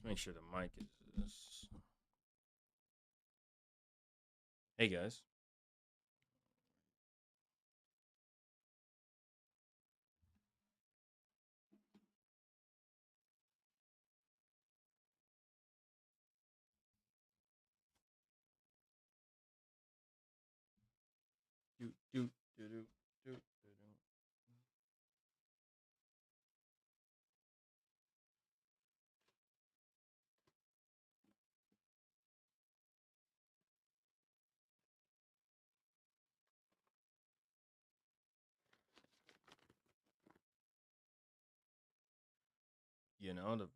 Make sure the mic is this. Hey guys. Do do do do do do. You know the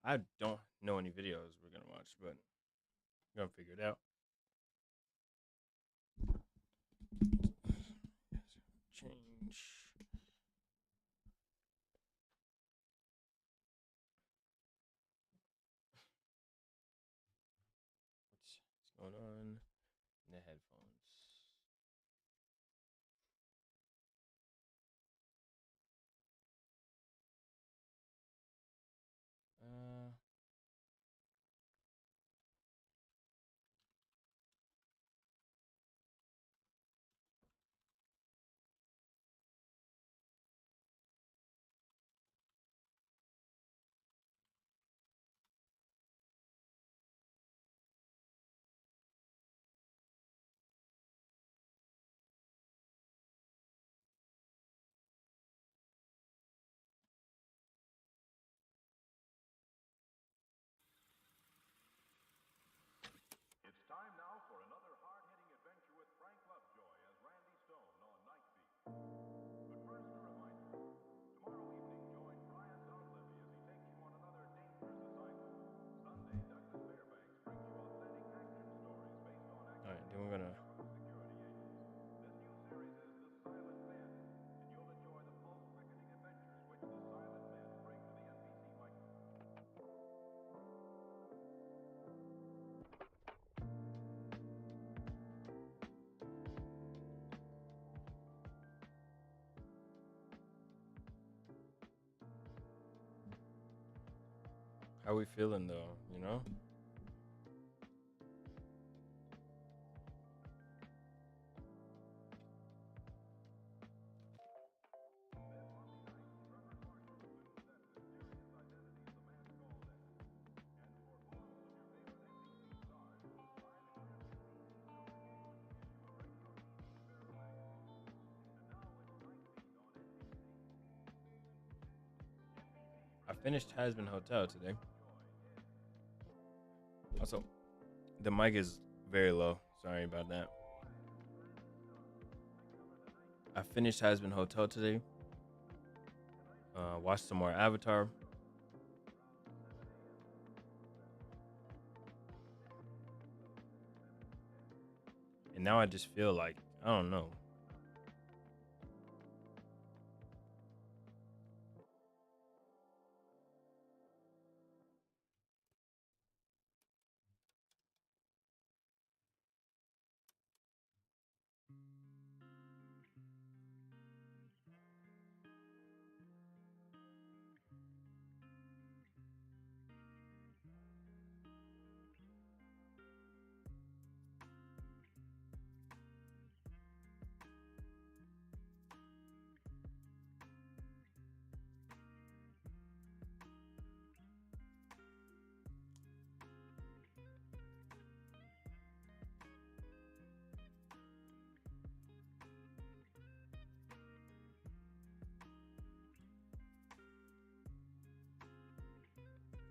I don't know any videos we're gonna watch, but we're gonna figure it out. Change. What's going on in the headphones? Uh, It's time now for another hard-hitting adventure with Frank Lovejoy as Randy Stone on Night Beat. But first, a reminder. Tomorrow evening, join Brian Donlevy as he takes you on another dangerous assignment. Sunday, Douglas Fairbanks brings you authentic action stories based on all right, then activities we're of gonna. government security agents. This new series is The Silent Men, and you'll enjoy the pulse-quickening adventures which the Silent Men bring to the NBC microphone. How we feeling though? You know. I finished Hasbin Hotel today. Also, the mic is very low. Sorry about that. I finished Hasbin Hotel today. Watched some more Avatar. And now I just feel like, I don't know.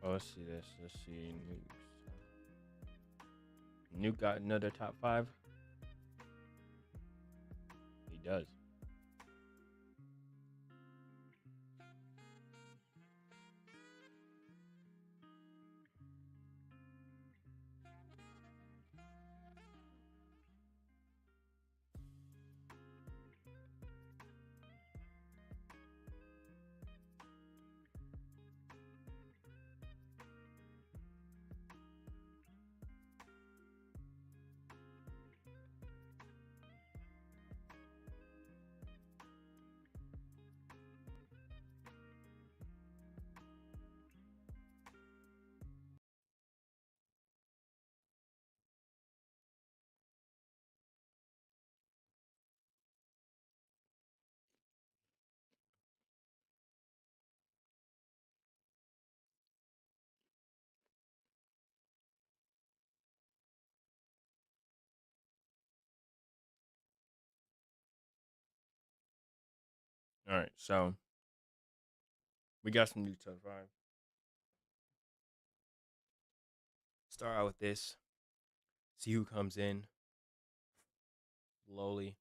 Oh, let's see this. Let's see Nuke. Nuke got another top 5. He does. All right, so we got some new top five. Start out with this. See who comes in. Lowly.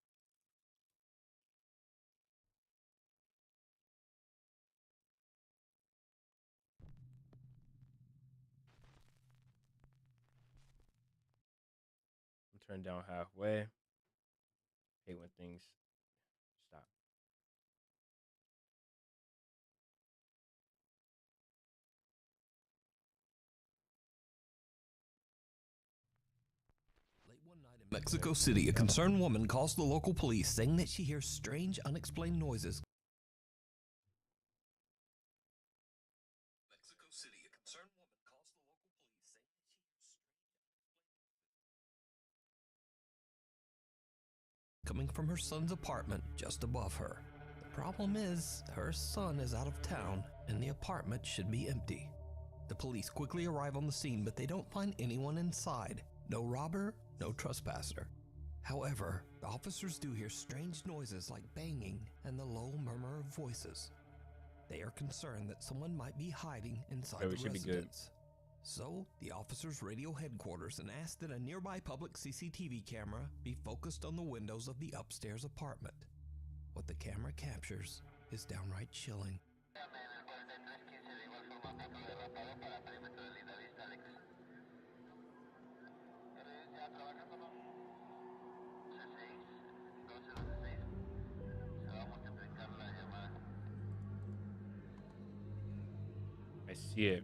I'm turned down halfway. Hate when things stop. Late one night in Mexico City, a concerned woman calls the local police saying that she hears strange, unexplained noises. Mexico City, a concerned woman calls the local police saying that she hears strange, coming from her son's apartment just above her. The problem is, her son is out of town and the apartment should be empty. The police quickly arrive on the scene, but they don't find anyone inside. No robber, no trespasser. However, the officers do hear strange noises like banging and the low murmur of voices. They are concerned that someone might be hiding inside the residence. So, the officers radio headquarters and ask that a nearby public CCTV camera be focused on the windows of the upstairs apartment. What the camera captures is downright chilling. I see it.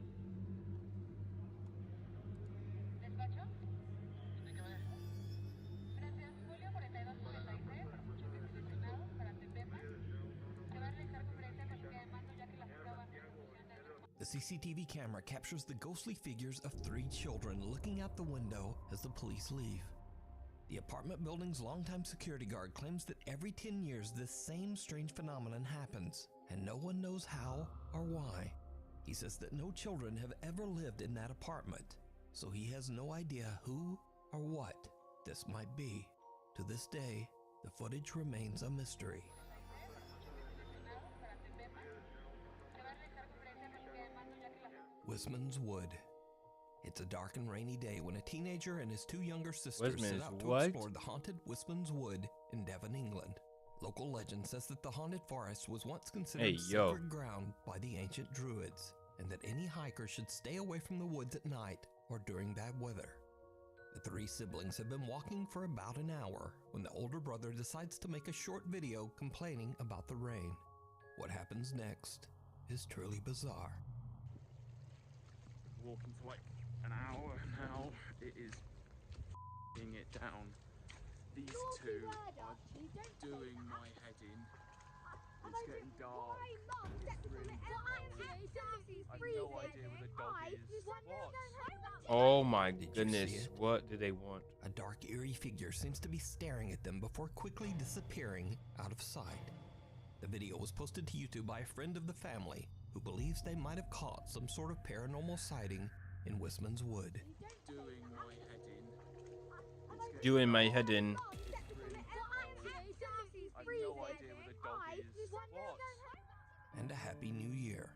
The CCTV camera captures the ghostly figures of 3 children looking out the window as the police leave. The apartment building's longtime security guard claims that every 10 years this same strange phenomenon happens, and no one knows how or why. He says that no children have ever lived in that apartment, so he has no idea who or what this might be. To this day, the footage remains a mystery. Wisman's Wood. It's a dark and rainy day when a teenager and his 2 younger sisters set out to explore the haunted Wisman's Wood in Devon, England. Local legend says that the haunted forest was once considered sacred ground by the ancient Druids, and that any hiker should stay away from the woods at night or during bad weather. The 3 siblings have been walking for about an hour when the older brother decides to make a short video complaining about the rain. What happens next is truly bizarre. Walking for like an hour now. It is f***ing it down. These two are doing my head in. It's getting dark. It's really cold. I have no idea where the dog is. What? Oh my goodness, what do they want? A dark, eerie figure seems to be staring at them before quickly disappearing out of sight. The video was posted to YouTube by a friend of the family who believes they might have caught some sort of paranormal sighting in Wisman's Wood. Doing my head in. Doing my head in. I have no idea where the dog is. What? And a happy new year.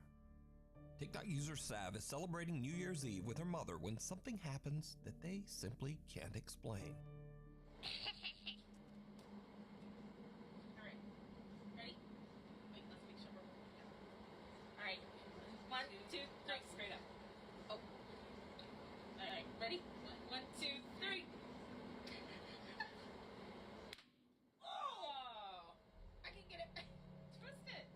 TikTok user Sav is celebrating New Year's Eve with her mother when something happens that they simply can't explain. Ready? 1, 2, 3. Oh! I can get it. Twist it.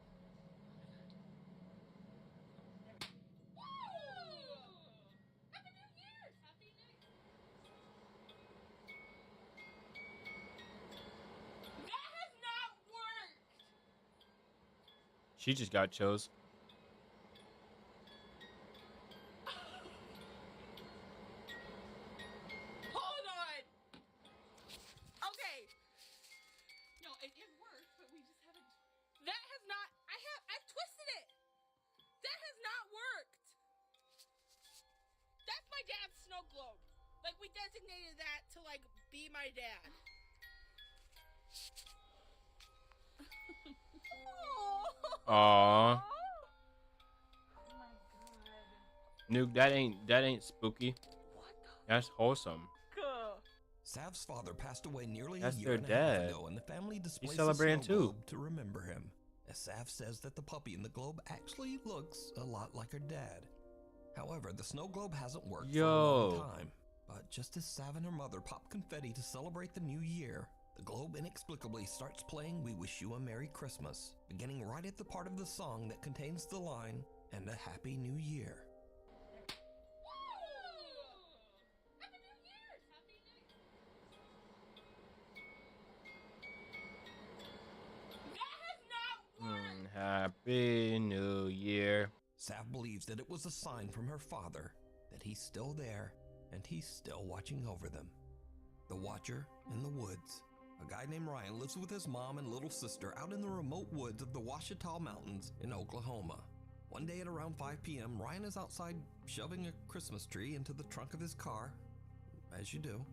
Woo! Happy New Year's! Happy New Year! That has not worked! She just got chills. Globe. Like, we designated that to, like, be my dad. Oh. Aw. Nuke, that ain't spooky. That's wholesome. Sav's father passed away nearly That's a year their and a half dad. ago, and the family displays a celebrating snow too. globe to remember him. As Sav says that the puppy in the globe actually looks a lot like her dad. However, the snow globe hasn't worked for a long time. But just as Sav and her mother pop confetti to celebrate the new year, the globe inexplicably starts playing We Wish You a Merry Christmas, beginning right at the part of the song that contains the line, "And a Happy New Year." Happy New Year. Sav believes that it was a sign from her father that he's still there and he's still watching over them. The Watcher in the Woods. A guy named Ryan lives with his mom and little sister out in the remote woods of the Ouachita Mountains in Oklahoma. One day at around 5 p.m., Ryan is outside shoving a Christmas tree into the trunk of his car, as you do,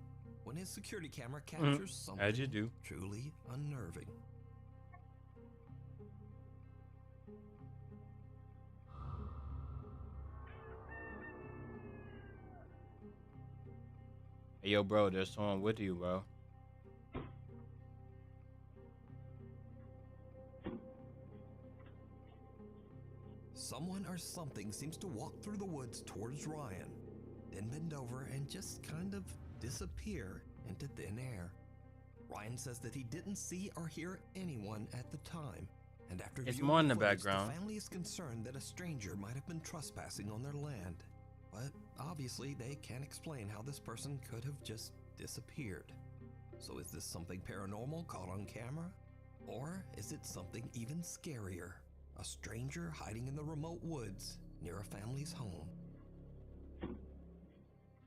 when his security camera captures something as you do. truly unnerving. Hey, yo, bro, there's someone with you, bro. Someone or something seems to walk through the woods towards Ryan, then bend over and just kind of disappear into thin air. Ryan says that he didn't see or hear anyone at the time, and after It's viewing more in the footage, background. the family is concerned that a stranger might have been trespassing on their land. But obviously they can't explain how this person could have just disappeared. So is this something paranormal caught on camera? Or is it something even scarier? A stranger hiding in the remote woods near a family's home.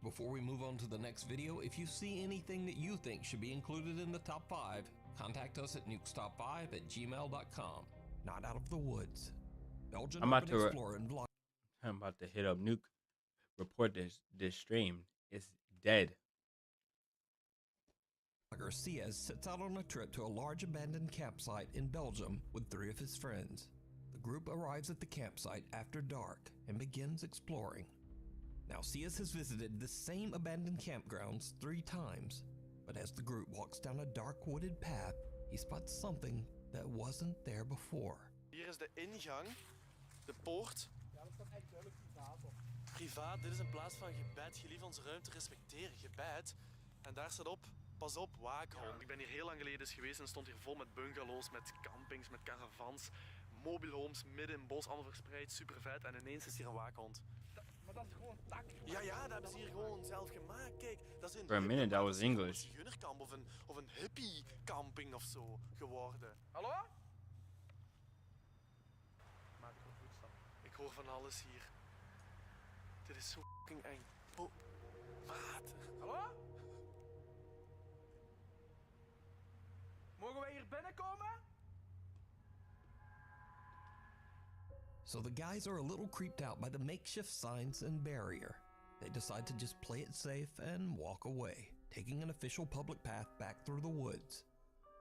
Before we move on to the next video, if you see anything that you think should be included in the top 5, contact us at nukestop5@gmail.com. Not out of the woods. Belgian I'm about urban to explorer and vlogger I'm about to hit up Nuke. Report this stream. It's dead. Siaz sets out on a trip to a large abandoned campsite in Belgium with 3 of his friends. The group arrives at the campsite after dark and begins exploring. Now, Siaz has visited the same abandoned campgrounds 3 times, but as the group walks down a dark wooded path, he spots something that wasn't there before. Hier is de ingang, de poort. Ja, dat staat echt duidelijk privaat op. Privaat, dit is een plaats van gebed. Gelief onze ruimte respecteren, gebed. En daar staat op, pas op, waakhond. Ik ben hier heel lang geleden eens geweest en stond hier vol met bungalows, met campings, met caravans, mobile homes, midden in het bos, allemaal verspreid, super vet. En ineens is hier een waakhond. Maar dat is gewoon tak. Ja, dat hebben ze hier gewoon zelf gemaakt. Kijk, dat is een... For a minute, that was English. Een zigeunerkamp of een hippie camping of zo geworden. Hallo? Maak een voetstap. Ik hoor van alles hier. Dit is zo fucking eng. Oh, water. Hallo? Mogen wij hier binnenkomen? So the guys are a little creeped out by the makeshift signs and barrier. They decide to just play it safe and walk away, taking an official public path back through the woods.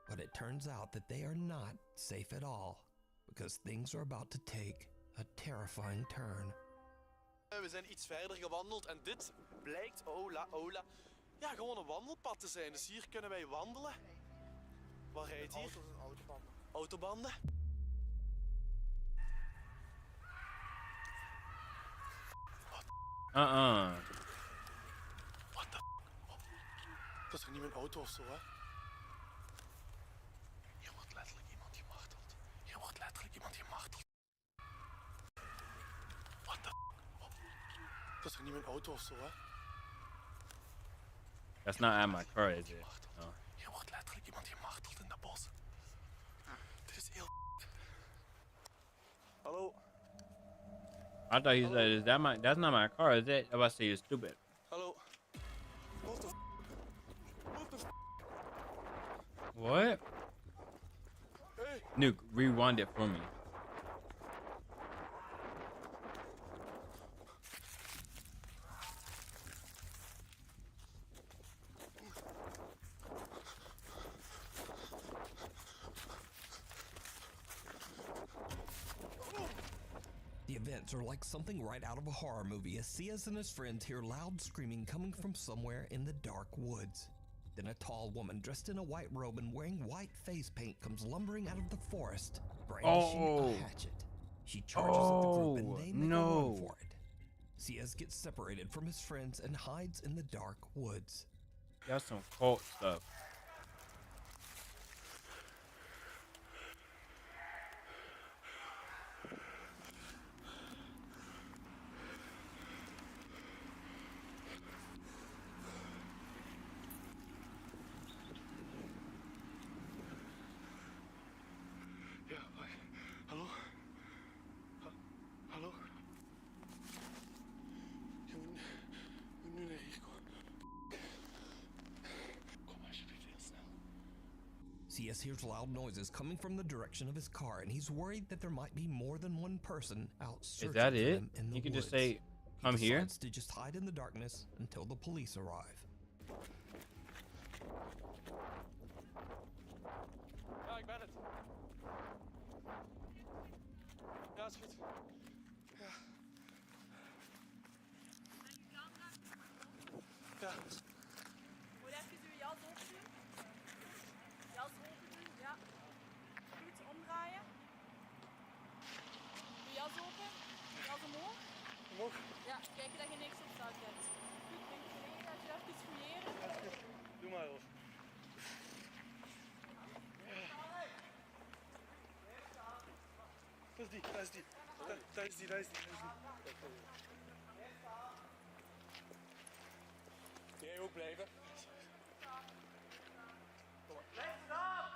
But it turns out that they are not safe at all, because things are about to take a terrifying turn. We zijn iets verder gewandeld en dit blijkt, ola, ja, gewoon een wandelpad te zijn. Dus hier kunnen wij wandelen. Wat rijdt hier? Auto's en autobanden. Autobanden? What the Dat is toch niet mijn auto of zo, hè? Hier wordt letterlijk iemand gemarteld. What the Dat is toch niet mijn auto of zo, hè? That's not at my car, is it? No. Hier wordt letterlijk iemand gemarteld in dat bos. Dit is heel... Hallo? I thought he said, "Is that my? That's not my car, is it?" I was say you're stupid. Hallo? What the What? Hey! Nuke, rewind it for me. moments are like something right out of a horror movie as Ciaz and his friends hear loud screaming coming from somewhere in the dark woods. Then a tall woman dressed in a white robe and wearing white face paint comes lumbering out of the forest, brandishing a hatchet. She charges at the group and they make a run for it. Ciaz gets separated from his friends and hides in the dark woods. That's some cult stuff. Ja, wacht. Hallo? Hallo? Je moet nu naar hier komen. Kom alsjeblieft heel snel. Ciaz hears loud noises coming from the direction of his car, and he's worried that there might be more than one person out searching Is that for it? him in the You can woods. just say, "Come he here." decides to just hide in the darkness until the police arrive. Ja, ik ben het. Ja, is goed. Ja. Ja. Moet even uw jas open doen. Jas open doen, ja. Goed, omdraaien. Uw jas open. Jas omhoog. Omhoog. Ja, kijken dat je niks op zak hebt. Goed, denk je mee dat je even fouilleren. Ja, is goed. Doe maar, Rolf. Dat is die, dat is die. Dat is die, dat is die, dat is die. Jij ook blijven. Blijf staan!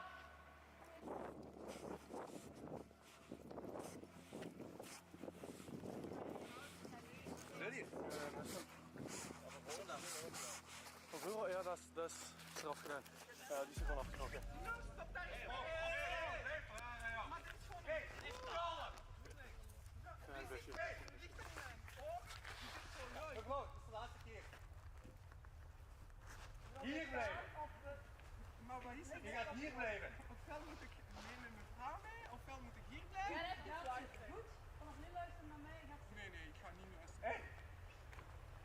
Ready? Van vroeger, ja, dat is eraf gedaan. Ja, die is er van afgeknokken. Klein busje. Mevrouw, het is de laatste keer. Hier blijven. Maar wat is het? Je gaat hier blijven. Ofwel moet ik nemen mijn vrouw mee, ofwel moet ik hier blijven. Ja, dat is goed. Vanaf nu luisteren naar mij. Nee, ik ga niet luisteren. Hé!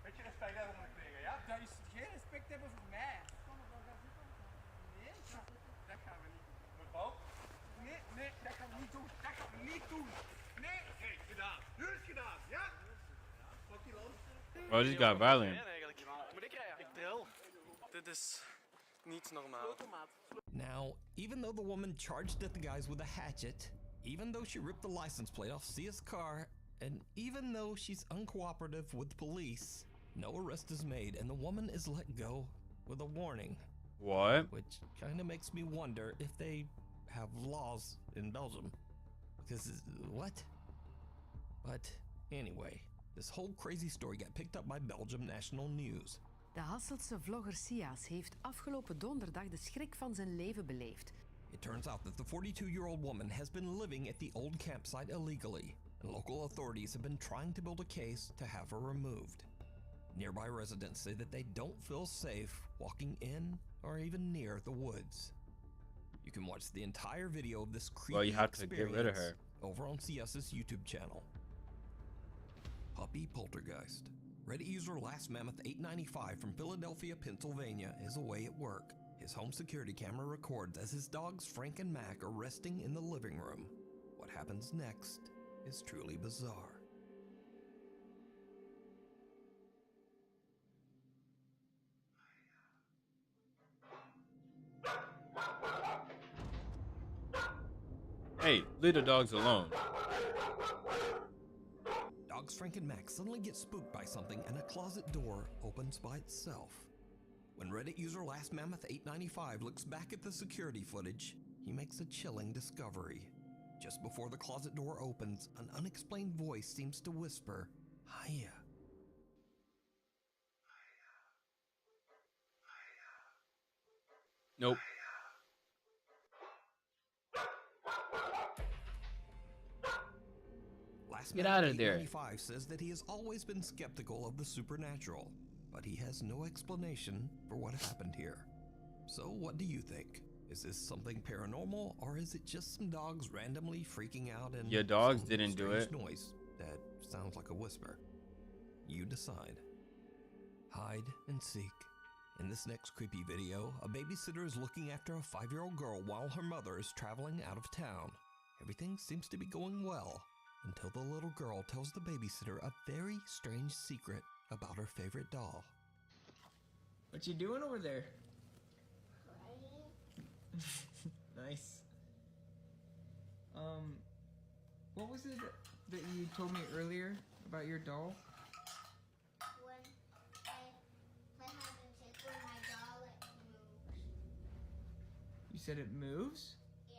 Beetje respect hebben voor de tegen, ja? Dat is geen respect hebben voor mij. Nee, dat gaan we niet doen. Mevrouw? Nee, dat gaan we niet doen. Dat gaan we niet doen. Nee. Oké, gedaan. Nu is het gedaan, ja? Pak die land. Oh, this got violent. Eigenlijk. Moet ik rijden? Ik tril. Dit is niet normaal. Now, even though the woman charged at the guys with a hatchet, even though she ripped the license plate off Cia's car, and even though she's uncooperative with police, no arrest is made and the woman is let go with a warning. What? Which kind of makes me wonder if they have laws in Belgium. Because, what? But anyway, this whole crazy story got picked up by Belgium National News. De Hasselse vlogger Ciaz heeft afgelopen donderdag de schrik van zijn leven beleefd. It turns out that the 42-year-old woman has been living at the old campsite illegally, and local authorities have been trying to build a case to have her removed. Nearby residents say that they don't feel safe walking in or even near the woods. You can watch the entire video of this creepy Well, you have to get rid of her. over on CS's YouTube channel. Puppy Poltergeist. Reddit user Last Mammoth 895 from Philadelphia, Pennsylvania is away at work. His home security camera records as his dogs Frank and Mac are resting in the living room. What happens next is truly bizarre. Hey, leave the dogs alone. Dogs Frank and Mac suddenly get spooked by something and a closet door opens by itself. When Reddit user Last Mammoth 895 looks back at the security footage, he makes a chilling discovery. Just before the closet door opens, an unexplained voice seems to whisper, "Hiya." Nope. Last Get Mammoth out of there. 895 says that he has always been skeptical of the supernatural, but he has no explanation for what happened here. So what do you think? Is this something paranormal, or is it just some dogs randomly freaking out and Your dogs some didn't do strange it. noise? that sounds like a whisper. You decide. Hide and seek. In this next creepy video, a babysitter is looking after a 5-year-old girl while her mother is traveling out of town. Everything seems to be going well until the little girl tells the babysitter a very strange secret about her favorite doll. What you doing over there? Nice. What was it that you told me earlier about your doll? When I play hide and seek with my doll, it moves. You said it moves? Yeah.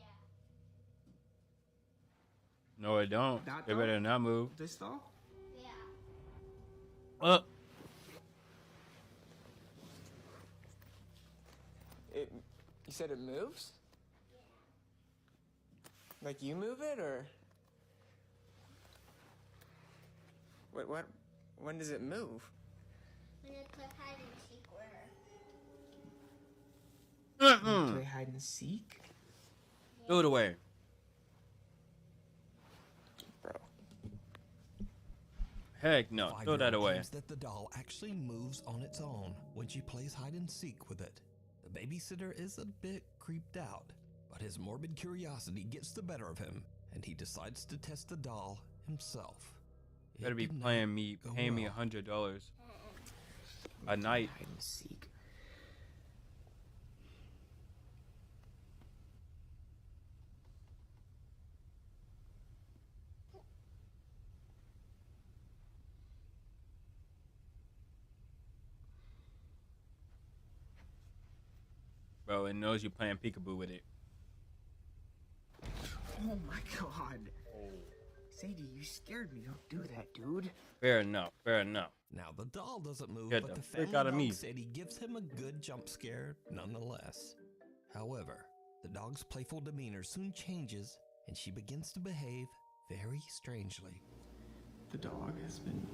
No, it don't. That They doll? better not move. This doll? Yeah. You said it moves? Yeah. Like you move it, or? What? When does it move? When I play hide and seek with her. You play hide and seek? Throw it away. Bro. Heck no. Throw that 5-year-old away. claims that the doll actually moves on its own when she plays hide and seek with it. The babysitter is a bit creeped out, but his morbid curiosity gets the better of him, and he decides to test the doll himself. It Better be did not paying me go $100 a night. Hide and seek. Bro, it knows you're playing peekaboo with it. Oh my god. Sadie, you scared me. Don't do that, dude. Fair enough. Fair enough. Now, the doll doesn't move, Get but the the frick family out of dog me. said he gives him a good jump scare nonetheless. However, the dog's playful demeanor soon changes, and she begins to behave very strangely. The dog has been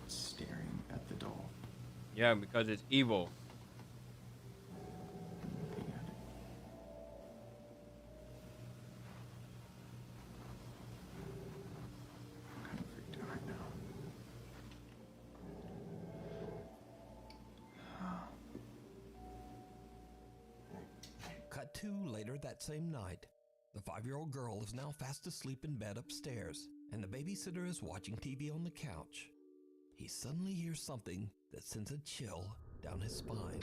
staring at the doll. Yeah, because it's evil. Looking at it. I'm kind of freaked out right now. Cut to later that same night. The 5-year-old girl is now fast asleep in bed upstairs, and the babysitter is watching TV on the couch. He suddenly hears something that sends a chill down his spine.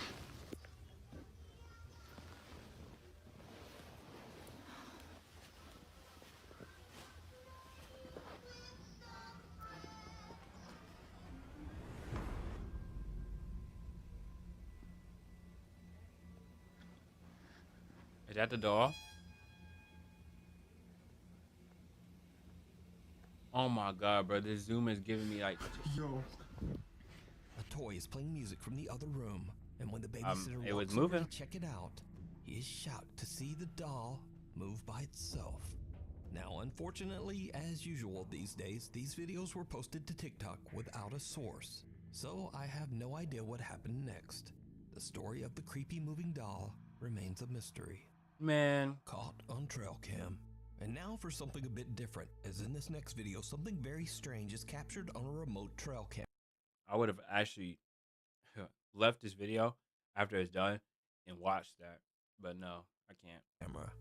Is that the doll? Oh my god, bro. This zoom is giving me like... Yo. A toy is playing music from the other room, and when the babysitter it was walks over moving. to check it out, he is shocked to see the doll move by itself. Now, unfortunately, as usual these days, these videos were posted to TikTok without a source, so I have no idea what happened next. The story of the creepy moving doll remains a mystery. Man. Caught on trail cam. And now for something a bit different, as in this next video, something very strange is captured on a remote trail cam. I would have actually left this video after it's done and watched that. But no, I can't. Camera.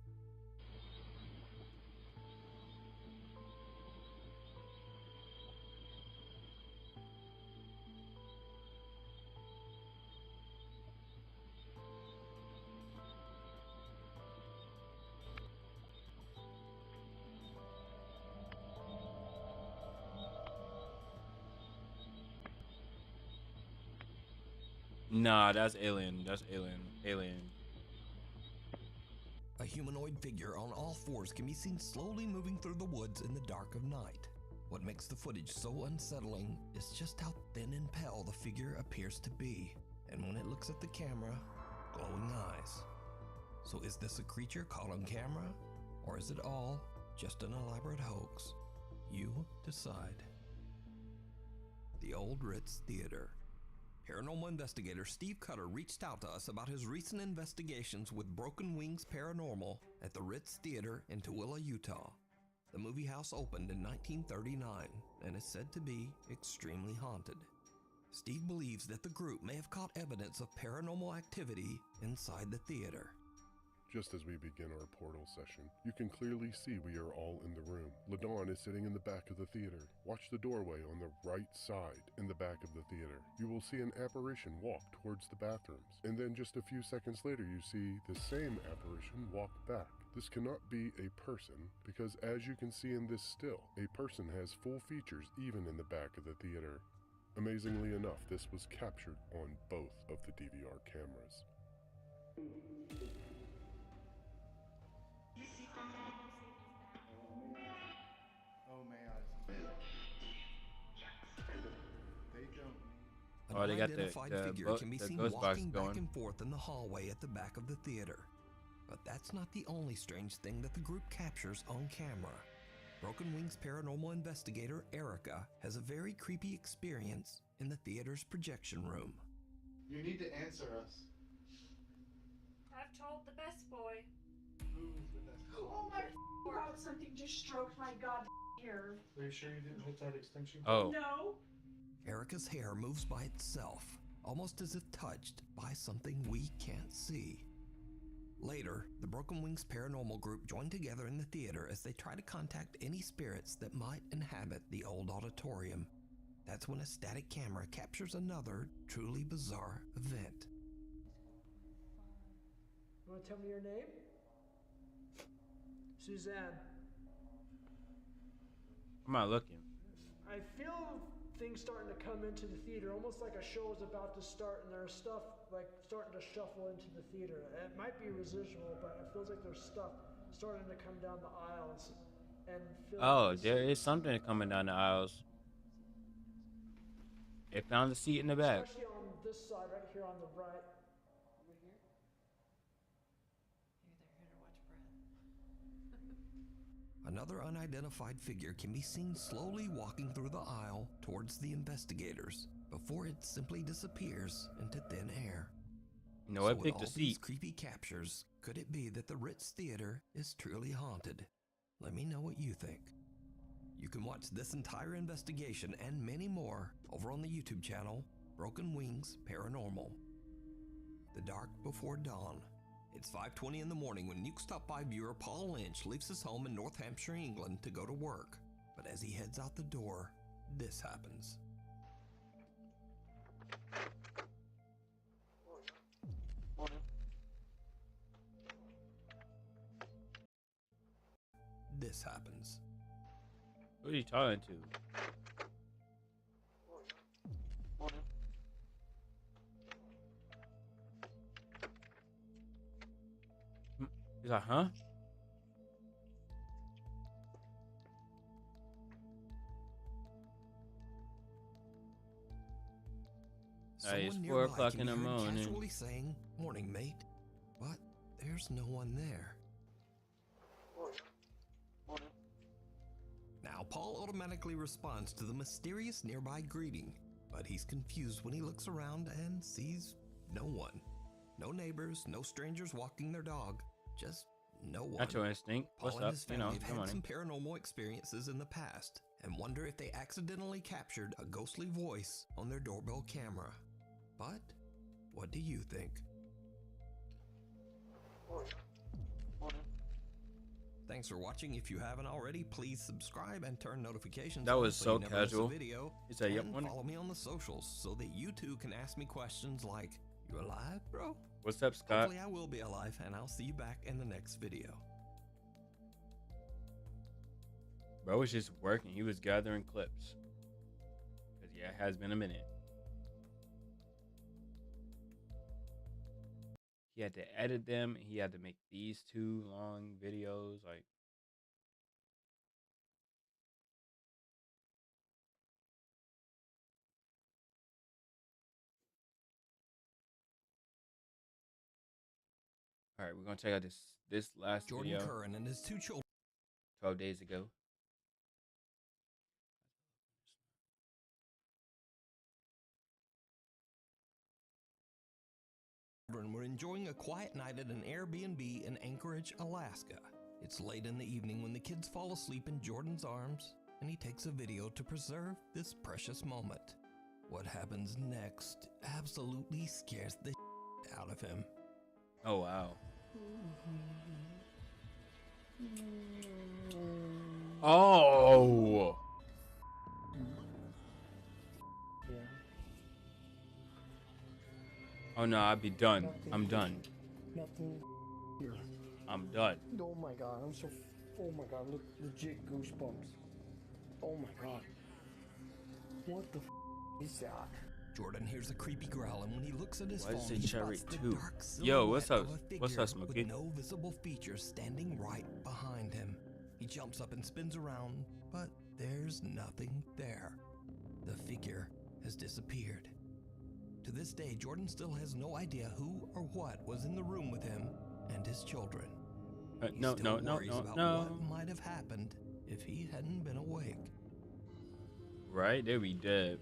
Nah, that's alien. That's alien. Alien. A humanoid figure on all fours can be seen slowly moving through the woods in the dark of night. What makes the footage so unsettling is just how thin and pale the figure appears to be, and when it looks at the camera, glowing eyes. So is this a creature caught on camera, or is it all just an elaborate hoax? You decide. The Old Ritz Theater. Paranormal investigator Steve Cutter reached out to us about his recent investigations with Broken Wings Paranormal at the Ritz Theater in Tooele, Utah. The movie house opened in 1939 and is said to be extremely haunted. Steve believes that the group may have caught evidence of paranormal activity inside the theater. Just as we begin our portal session, you can clearly see we are all in the room. LaDawn is sitting in the back of the theater. Watch the doorway on the right side in the back of the theater. You will see an apparition walk towards the bathrooms, and then just a few seconds later you see the same apparition walk back. This cannot be a person because, as you can see in this still, a person has full features even in the back of the theater. Amazingly enough, this was captured on both of the DVR cameras. Oh, may I? They don't need. An Oh, they got unidentified figure can be the seen ghost box walking back going. and forth in the hallway at the back of the theater. But that's not the only strange thing that the group captures on camera. Broken Wings paranormal investigator Erica has a very creepy experience in the theater's projection room. You need to answer us. I've told the best boy. Who's the best? Oh my God, something just stroked my god hair. Are you sure you didn't hit that extension? Oh, No. Erica's hair moves by itself, almost as if touched by something we can't see. Later, the Broken Wings paranormal group join together in the theater as they try to contact any spirits that might inhabit the old auditorium. That's when a static camera captures another truly bizarre event. You want to tell me your name? Suzanne. I'm not looking. I feel things starting to come into the theater, almost like a show is about to start and there's stuff like starting to shuffle into the theater. It might be residual, but it feels like there's stuff starting to come down the aisles and fill Oh, the there is seats. something coming down the aisles. They found the seat in the back. Especially on this side right here on the right. Over here? Maybe they're here to watch Brad. Another unidentified figure can be seen slowly walking through the aisle towards the investigators before it simply disappears into thin air. No, I So with picked a all these seat. creepy captures, could it be that the Ritz Theater is truly haunted? Let me know what you think. You can watch this entire investigation and many more over on the YouTube channel, Broken Wings Paranormal. The Dark Before Dawn. It's 5:20 in the morning when Nuke's Top 5 viewer Paul Lynch leaves his home in North Hampshire, England to go to work. But as he heads out the door, this happens. This happens. Who are you talking to? He's like, huh? It's Someone 4 nearby o'clock can in be the heard morning. casually saying, "Morning, mate," but there's no one there. Now, Paul automatically responds to the mysterious nearby greeting, but he's confused when he looks around and sees no one. No neighbors, no strangers walking their dog, just no one. Natural instinct. Paul What's and up? his You know, family have good had morning. some paranormal experiences in the past and wonder if they accidentally captured a ghostly voice on their doorbell camera. But what do you think? Thanks for watching. If you haven't already, please subscribe and turn notifications That on was so so you never miss a casual. video. He said, "Yep, And morning." follow me on the socials so that you too can ask me questions like, "You alive, bro?" What's up, Scott? Hopefully I will be alive, and I'll see you back in the next video. Bro was just working. He was gathering clips. Cause yeah, it has been a minute. He had to edit them. He had to make these 2 long videos. Like, all right, we're gonna check out this last Jordan video. Curran and his 2 children 12 days ago. were enjoying a quiet night at an Airbnb in Anchorage, Alaska. It's late in the evening when the kids fall asleep in Jordan's arms, and he takes a video to preserve this precious moment. What happens next absolutely scares the out of him. Oh, wow. Oh. Oh no, I'd be done. I'm done. Nothing here. I'm done. Oh my god, I'm so. Oh my god, look, legit goosebumps. Oh my god. What the is that? Jordan hears a creepy growl, and when he looks at his Why phone, is it he Cherry spots the 2? dark Yo, what's silhouette up? of a What's figure up, Smokey? with no visible features standing right behind him. He jumps up and spins around, but there's nothing there. The figure has disappeared. To this day, Jordan still has no idea who or what was in the room with him and his children. He still worries about what might have happened if he hadn't been awake. Right? They'd be dead.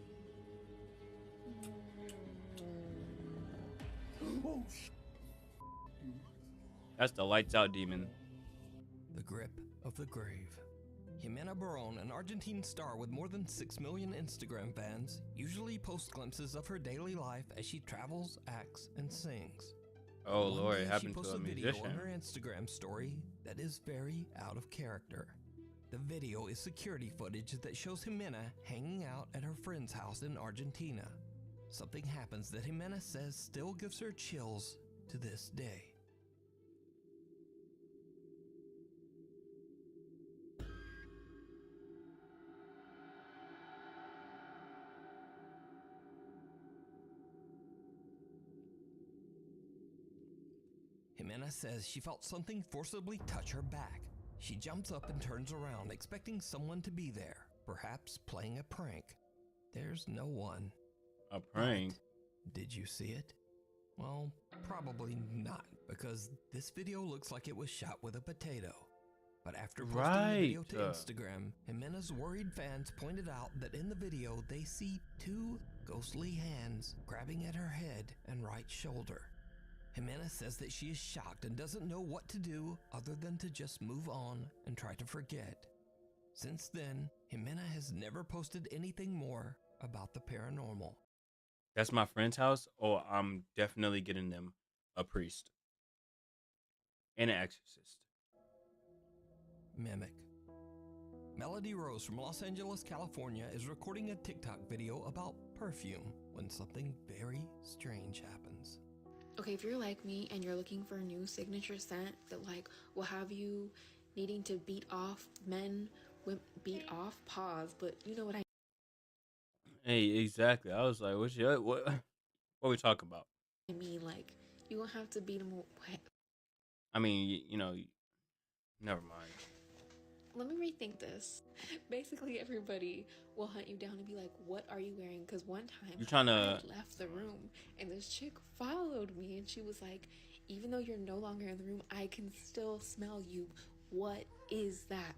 That's the lights out demon. The grip of the grave. Jimena Barón, an Argentine star with more than 6 million Instagram fans, usually posts glimpses of her daily life as she travels, acts, and sings. Oh One Lord, day it she happened posts to a video musician. on her Instagram story that is very out of character. The video is security footage that shows Jimena hanging out at her friend's house in Argentina. Something happens that Jimena says still gives her chills to this day. Jimena says she felt something forcibly touch her back. She jumps up and turns around, expecting someone to be there, perhaps playing a prank. There's no one. A prank? But did you see it? Well, probably not, because this video looks like it was shot with a potato. But after posting the video to Instagram, Jimena's worried fans pointed out that in the video they see two ghostly hands grabbing at her head and right shoulder. Jimena says that she is shocked and doesn't know what to do other than to just move on and try to forget. Since then, Jimena has never posted anything more about the paranormal. That's my friend's house. Oh, I'm definitely getting them a priest and an exorcist. Mimic. Melody Rose from Los Angeles, California is recording a TikTok video about perfume when something very strange happens. Okay, if you're like me and you're looking for a new signature scent that like will have you needing to beat off men, pause, but you know what I Hey, exactly. I was like, what we talking about? mean, like you won't have to beat them. I mean, you know, never mind. Let me rethink this. Basically, everybody will hunt you down and be like, "What are you wearing?" Because one time You trying to I left the room and this chick followed me and she was like, "Even though you're no longer in the room, I can still smell you. What is that?"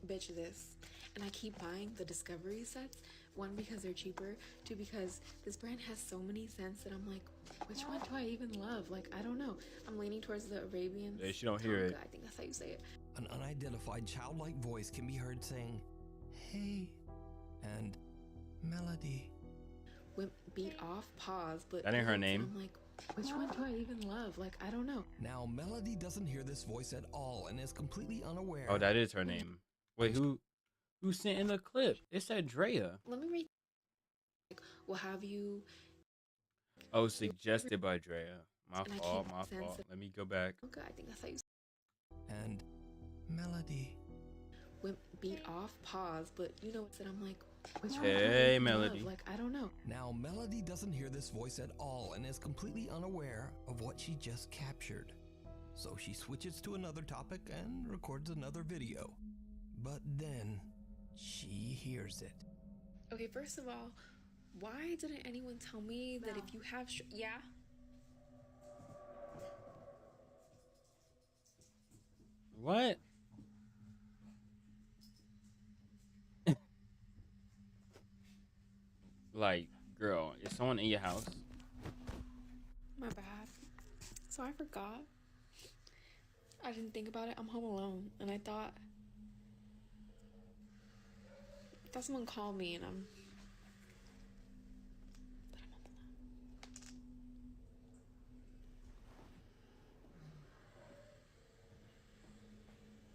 Bitch, this. And I keep buying the Discovery sets. One, because they're cheaper. Two, because this brand has so many scents that I'm like, which one do I even love? Like, I don't know. I'm leaning towards the Arabian. Yeah, she don't hear it. I think that's how you say it. An unidentified childlike voice can be heard saying, "Hey," and "Melody." Beat off, pause, but that ain't her name. I'm like, which one do I even love? Like, I don't know. Now, Melody doesn't hear this voice at all and is completely unaware. Oh, that is her name. Wait, who sent in the clip? It said Drea. Let me read. We'll have you. Oh, suggested by Drea. My fault. Let me go back. Okay, I think that's how you. And Melody. Beat off, pause, but you know what? I'm like, which one hey, Melody. Like, I don't know. Now, Melody doesn't hear this voice at all and is completely unaware of what she just captured. So she switches to another topic and records another video. But then she hears it. Okay, first of all, why didn't anyone tell me that if you have yeah? What? Like, girl, is someone in your house? My bad. So I forgot. I didn't think about it. I'm home alone, and I thought someone called me, and I'm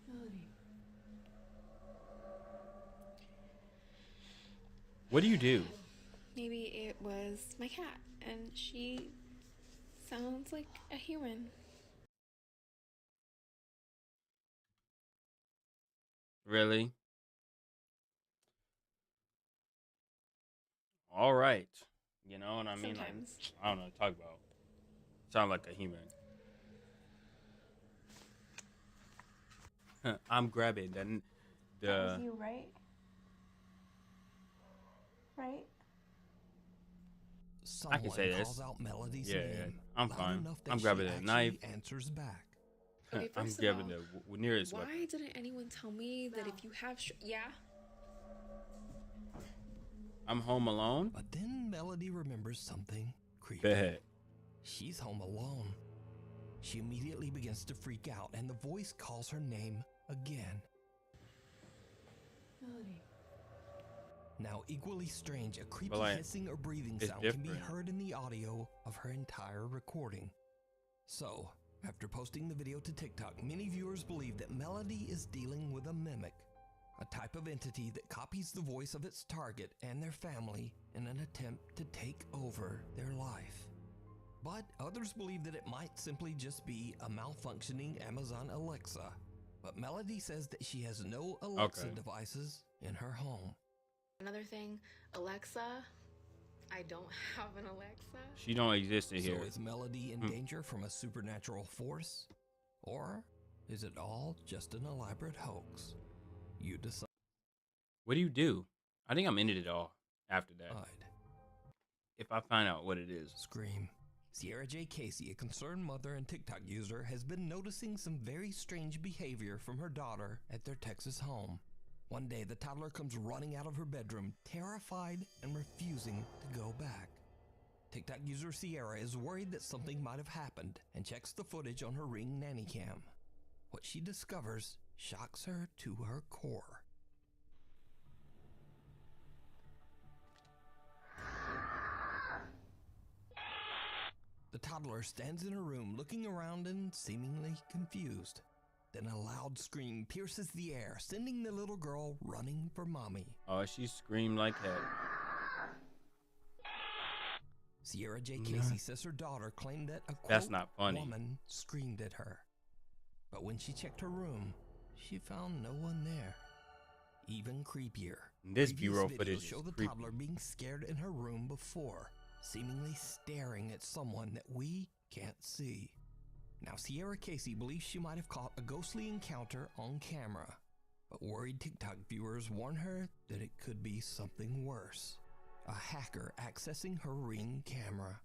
Melody. What do you do? Maybe it was my cat, and she sounds like a human. Really? All right. You know what I mean? Like, Sometimes. I don't know what to talk about. Sound like a human. I'm grabbing then That was you, right? Right? I can say this. Calls out Melody's Yeah, name, I'm loud fine. enough that I'm she grabbing a actually knife. answers back. Okay, I'm first of grabbing all, the nearest why weapon. didn't anyone tell me that if you have yeah? I'm home alone. But then Melody remembers something creepy. Bet. She's home alone. She immediately begins to freak out, and the voice calls her name again. Melody. Now, equally strange, a creepy like, hissing or breathing it's sound can be different. heard in the audio of her entire recording. So, after posting the video to TikTok, many viewers believe that Melody is dealing with a mimic, a type of entity that copies the voice of its target and their family in an attempt to take over their life. But others believe that it might simply just be a malfunctioning Amazon Alexa. But Melody says that she has no Alexa devices in her home. Another thing, Alexa, I don't have an Alexa. She don't exist in here. So is Melody in danger from a supernatural force? Or is it all just an elaborate hoax? You decide. What do you do? I think I'm ended it all after that. If I find out what it is. Scream. Sierra J. Casey, a concerned mother and TikTok user, has been noticing some very strange behavior from her daughter at their Texas home. One day, the toddler comes running out of her bedroom, terrified and refusing to go back. TikTok user Sierra is worried that something might have happened and checks the footage on her Ring nanny cam. What she discovers shocks her to her core. The toddler stands in her room looking around and seemingly confused. Then a loud scream pierces the air, sending the little girl running for mommy. Oh, she screamed like hell. Sierra J. Casey says her daughter claimed that a That's not funny. woman screamed at her. But when she checked her room, she found no one there. Even creepier. This Previous B-roll videos footage show is the creepy. toddler being scared in her room before, seemingly staring at someone that we can't see. Now, Sierra Casey believes she might have caught a ghostly encounter on camera, but worried TikTok viewers warn her that it could be something worse. A hacker accessing her Ring camera.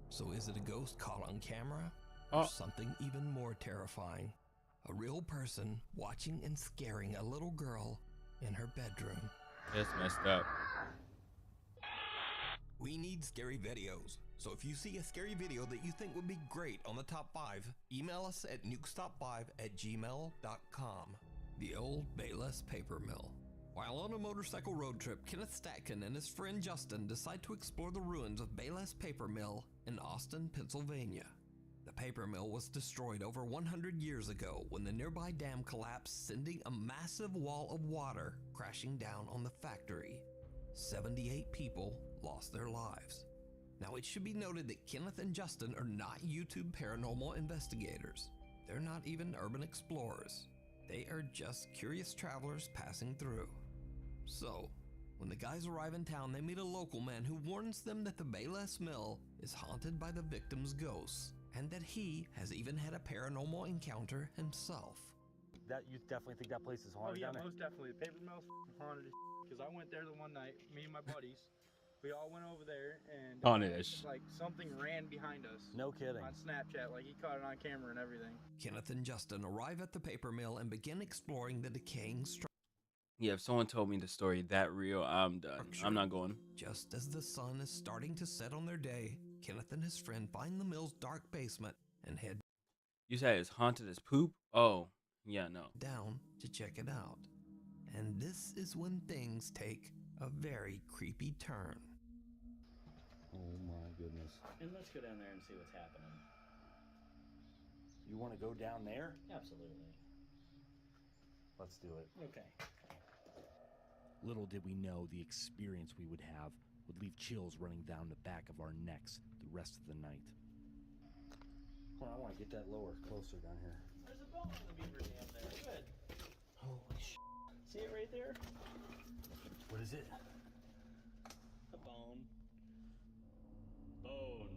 So is it a ghost caught on camera? Or something even more terrifying? A real person watching and scaring a little girl in her bedroom. That's messed up. We need scary videos. So if you see a scary video that you think would be great on the top 5, email us at nukestop5@gmail.com. The old Bayless paper mill. While on a motorcycle road trip, Kenneth Statkin and his friend Justin decide to explore the ruins of Bayless Paper Mill in Austin, Pennsylvania. The paper mill was destroyed over 100 years ago when the nearby dam collapsed, sending a massive wall of water crashing down on the factory. 78 people lost their lives. Now, it should be noted that Kenneth and Justin are not YouTube paranormal investigators. They're not even urban explorers. They are just curious travelers passing through. So, when the guys arrive in town, they meet a local man who warns them that the Bayless Mill is haunted by the victim's ghosts, and that he has even had a paranormal encounter himself. That you definitely think that place is haunted? Oh yeah, down there? most definitely. The paper mill's haunted because I went there the one night. Me and my buddies, we all went over there and Haunted-ish. like something ran behind us. No kidding. On Snapchat, like he caught it on camera and everything. Kenneth and Justin arrive at the paper mill and begin exploring the decaying structure. Yeah, if someone told me the story that real, I'm done. I'm not going. Just as the sun is starting to set on their day, Kenneth and his friend find the mill's dark basement and head You said it's haunted as poop? Oh, yeah, no. Down to check it out. And this is when things take a very creepy turn. Oh my goodness. And let's go down there and see what's happening. You want to go down there? Absolutely. Let's do it. Okay. Little did we know the experience we would have would leave chills running down the back of our necks the rest of the night. Well, I want to get that lower, closer down here. There's a bone in the beaver dam there. Good. Holy shit. See it right there? What is it? A bone. Bone.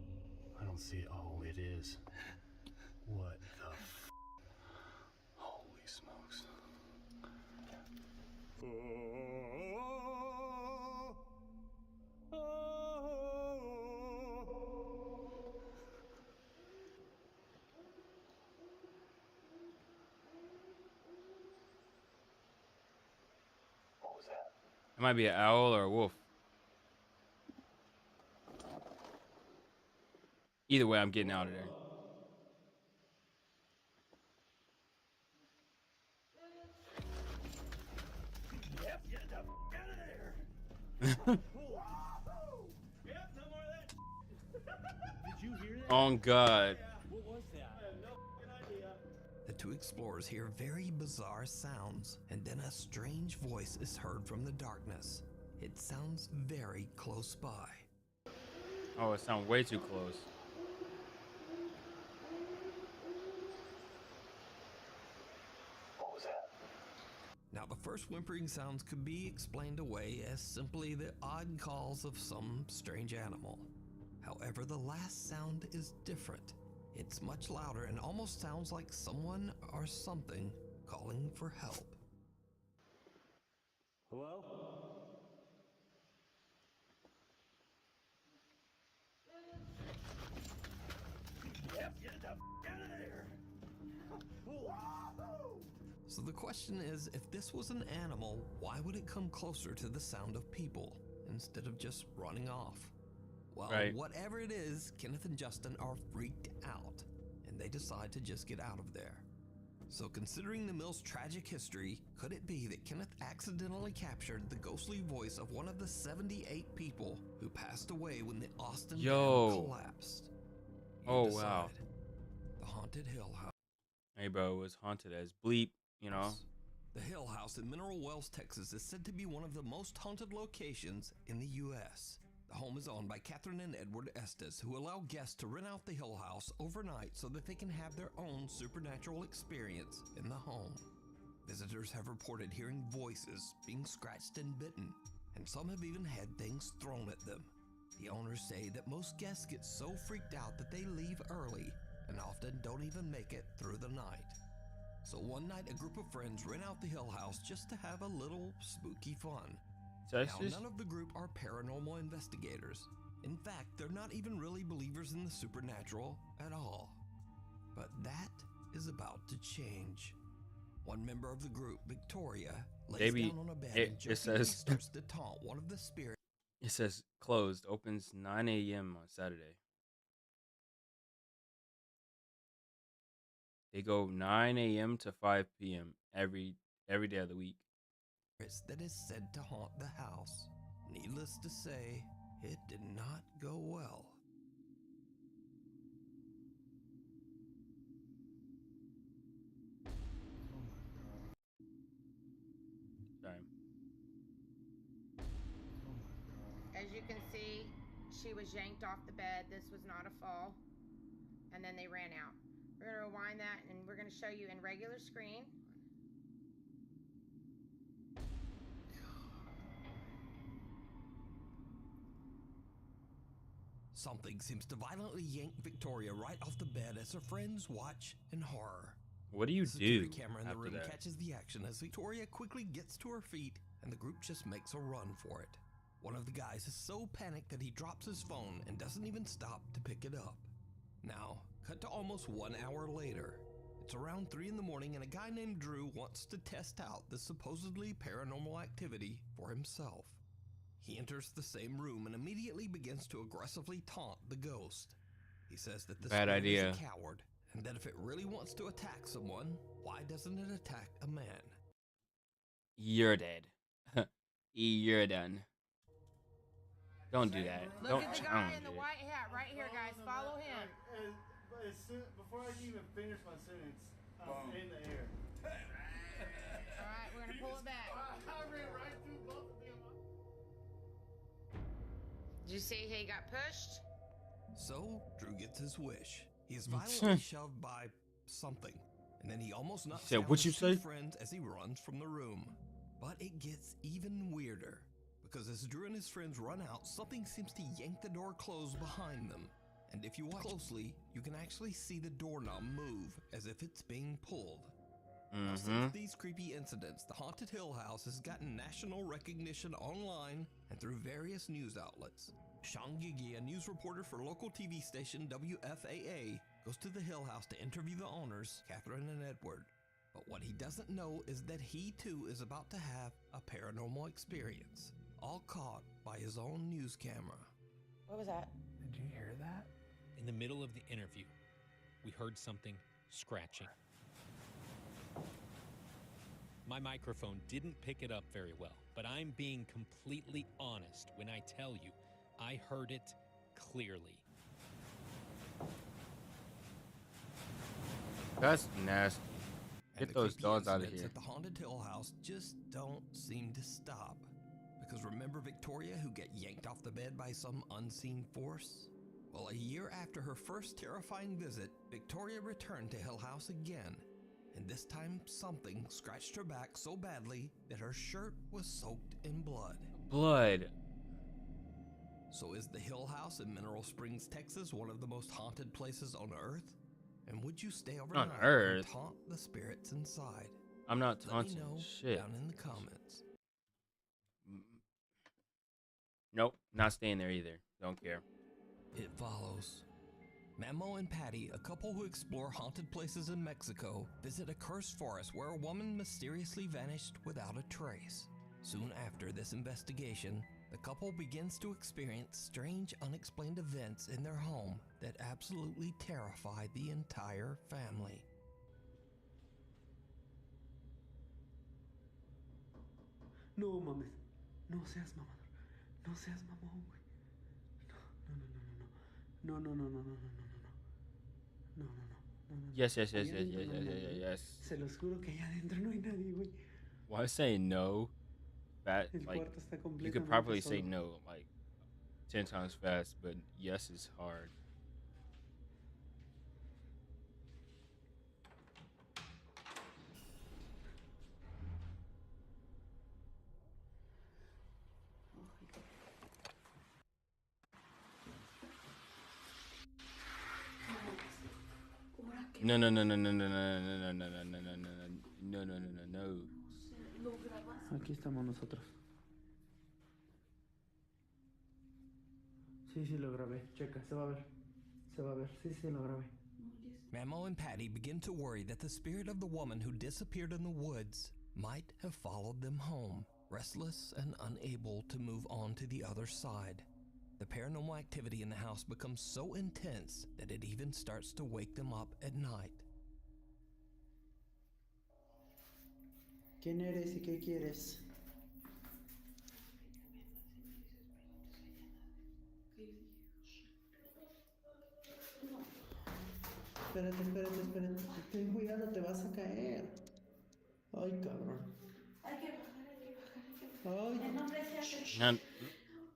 I don't see it. Oh, it is. What the f? Holy smokes. What was that? It might be an owl or a wolf. Either way, I'm getting out of there. Yep, get the f out of there. Yep, no more of that. Did you hear that? Oh, God. What was that? I have no f***ing idea. The two explorers hear very bizarre sounds, and then a strange voice is heard from the darkness. It sounds very close by. Oh, it sounds way too close. What was that? Now, the first whimpering sounds could be explained away as simply the odd calls of some strange animal. However, the last sound is different. It's much louder and almost sounds like someone or something calling for help. Hello? Yep, get the f out of there. So the question is, if this was an animal, why would it come closer to the sound of people instead of just running off? Well, Right. whatever it is, Kenneth and Justin are freaked out, and they decide to just get out of there. So considering the mill's tragic history, could it be that Kenneth accidentally captured the ghostly voice of one of the 78 people who passed away when the Austin Yo. Dam collapsed? You Oh, wow. decide. The Haunted Hill House. Hey, bro, it was haunted as bleep, you know? The Hill House in Mineral Wells, Texas is said to be one of the most haunted locations in the U.S. The home is owned by Catherine and Edward Estes, who allow guests to rent out the Hill House overnight so that they can have their own supernatural experience in the home. Visitors have reported hearing voices, being scratched and bitten, and some have even had things thrown at them. The owners say that most guests get so freaked out that they leave early and often don't even make it through the night. So one night, a group of friends rent out the Hill House just to have a little spooky fun. So it's Now, just- none of the group are paranormal investigators. In fact, they're not even really believers in the supernatural at all. But that is about to change. One member of the group, Victoria, lays Baby, down on a bed it and jokingly says- starts to taunt one of the spirits. It says closed, opens 9 a.m. on Saturday. They go 9 a.m. to 5 p.m. every day of the week. That is said to haunt the house. Needless to say, it did not go well. Sorry. As you can see, she was yanked off the bed. This was not a fall. And then they ran out. We're going to rewind that and we're going to show you in regular screen. Something seems to violently yank Victoria right off the bed as her friends watch in horror. What do you The security do camera in the after room that? catches the action as Victoria quickly gets to her feet and the group just makes a run for it. One of the guys is so panicked that he drops his phone and doesn't even stop to pick it up. Now, cut to almost 1 hour later. It's around 3 in the morning and a guy named Drew wants to test out the supposedly paranormal activity for himself. He enters the same room and immediately begins to aggressively taunt the ghost. He says that the Bad spirit idea. is a coward and that if it really wants to attack someone, why doesn't it attack a man? You're dead. You're done. Don't do that. Look Don't. at the I guy don't in the do it. white hat right here, guys. Follow him. Before I can even finish my sentence, I'm in the air. All right, we're gonna pull it back. I ran right through both of them. Did you see he got pushed? So, Drew gets his wish. He is violently shoved by something, and then he almost knocks down "What you his two say?" friends as he runs from the room. But it gets even weirder, because as Drew and his friends run out, something seems to yank the door closed behind them. And if you watch closely, you can actually see the doorknob move as if it's being pulled. Now, since these creepy incidents, the Haunted Hill House has gotten national recognition online and through various news outlets. Sean Gigi, a news reporter for local TV station WFAA, goes to the Hill House to interview the owners, Catherine and Edward. But what he doesn't know is that he too is about to have a paranormal experience, all caught by his own news camera. What was that? Did you hear that? In the middle of the interview, we heard something scratching. My microphone didn't pick it up very well, but I'm being completely honest when I tell you I heard it clearly. That's nasty. Get those dogs out of here. At the Haunted Hill House just don't seem to stop. Because remember Victoria, who got yanked off the bed by some unseen force? Well, a year after her first terrifying visit, Victoria returned to Hill House again. And this time, something scratched her back so badly that her shirt was soaked in blood. Blood. So is the Hill House in Mineral Springs, Texas, one of the most haunted places on Earth? And would you stay overnight On Earth? and taunt the spirits inside? I'm not Let me taunting know shit. down in the comments. Nope, not staying there either. Don't care. It follows. Memo and Patty, a couple who explore haunted places in Mexico, visit a cursed forest where a woman mysteriously vanished without a trace. Soon after this investigation, the couple begins to experience strange, unexplained events in their home that absolutely terrify the entire family. No mames. No seas mamador. No seas mamón, güey. No, no, no, no, no, no, no, no, no, no, no, no, no, no. Yes, yes, yes, Allá yes, adentro yes, no hay yes, nadie, yes, güey. yes. Se los juro que allá adentro no hay nadie, güey. Why say no? That El like cuarto está you could completamente probably say solo. no like 10 times fast, but yes is hard. No, no, no, no, no, no, no, no, no, no, no, no, no, no, no, no, no, no. Aquí estamos nosotros. Sí, sí lo grabé. Checa, se va a ver. Se va a ver. Sí, sí lo grabé. Mamo and Patty begin to worry that the spirit of the woman who disappeared in the woods might have followed them home, restless and unable to move on to the other side. The paranormal activity in the house becomes so intense that it even starts to wake them up at night. ¿Quién eres y qué quieres? Espérate, espérate, espérate. Ten cuidado, te vas a caer. Ay, cabrón. Hay que bajar, hay que bajar, hay que bajar. Ay. En nombre de Jesús. None.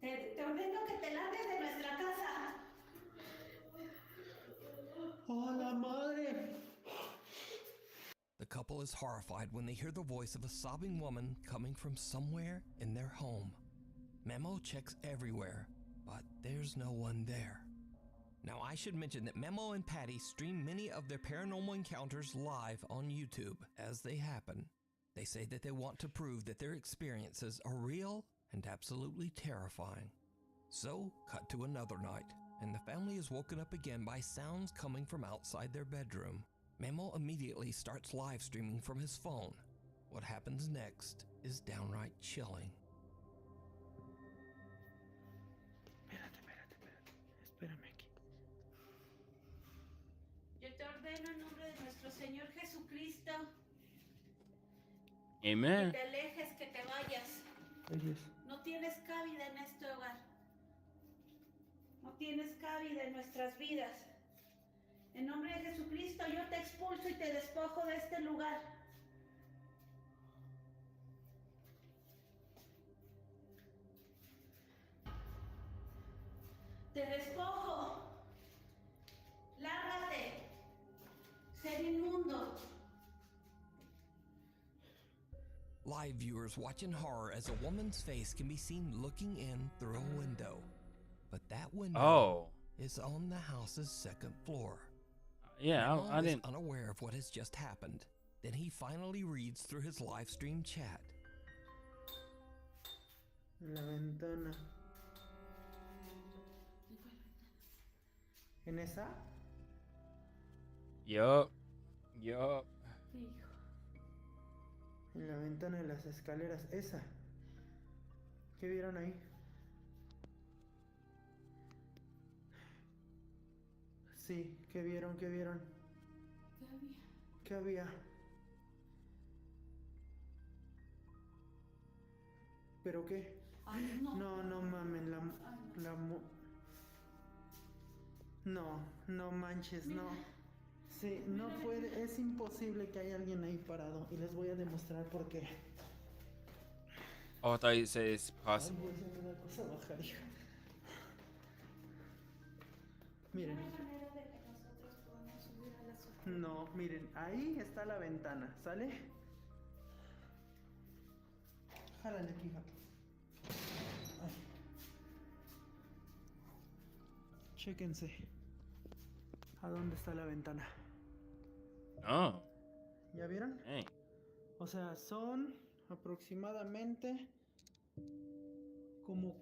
Te ordeno que te largues de nuestra casa. ¡Oh, la madre! The couple is horrified when they hear the voice of a sobbing woman coming from somewhere in their home. Memo checks everywhere, but there's no one there. Now, I should mention that Memo and Patty stream many of their paranormal encounters live on YouTube as they happen. They say that they want to prove that their experiences are real and absolutely terrifying. So, cut to another night, and the family is woken up again by sounds coming from outside their bedroom. Memo immediately starts live streaming from his phone. What happens next is downright chilling. Espérate, espérate, espérate. Espérame aquí. Yo te ordeno en Señor Jesucristo, que Amen. te alejes, que te vayas. Ellos. No tienes cabida en este hogar. No tienes cabida en nuestras vidas. En nombre de Jesucristo, yo te expulso y te despojo de este lugar. Te despojo. Lárgate. Ser inmundo. Live viewers watch in horror as a woman's face can be seen looking in through a window. But that window is on the house's second floor. Yeah, I is didn't. unaware of what has just happened. Then he finally reads through his live stream chat. La ventana. ¿En esa? Yup. Yup. En la ventana de las escaleras. Esa. ¿Qué vieron ahí? Sí, ¿qué vieron? ¿Qué vieron? ¿Qué había? ¿Pero qué? Ay, no. No, no mamen, No, no manches, no. Sí, no puede, es imposible que haya alguien ahí parado. Y les voy a demostrar por qué. Oh, I thought you said it's possible. Ay, voy a una cosa a bajar, hija. Miren. No, miren, ahí está la ventana, ¿sale? Jálale aquí, hija. Ay. Chéquense. ¿A dónde está la ventana? Oh. ¿Ya vieron? Hey. O sea, son aproximadamente como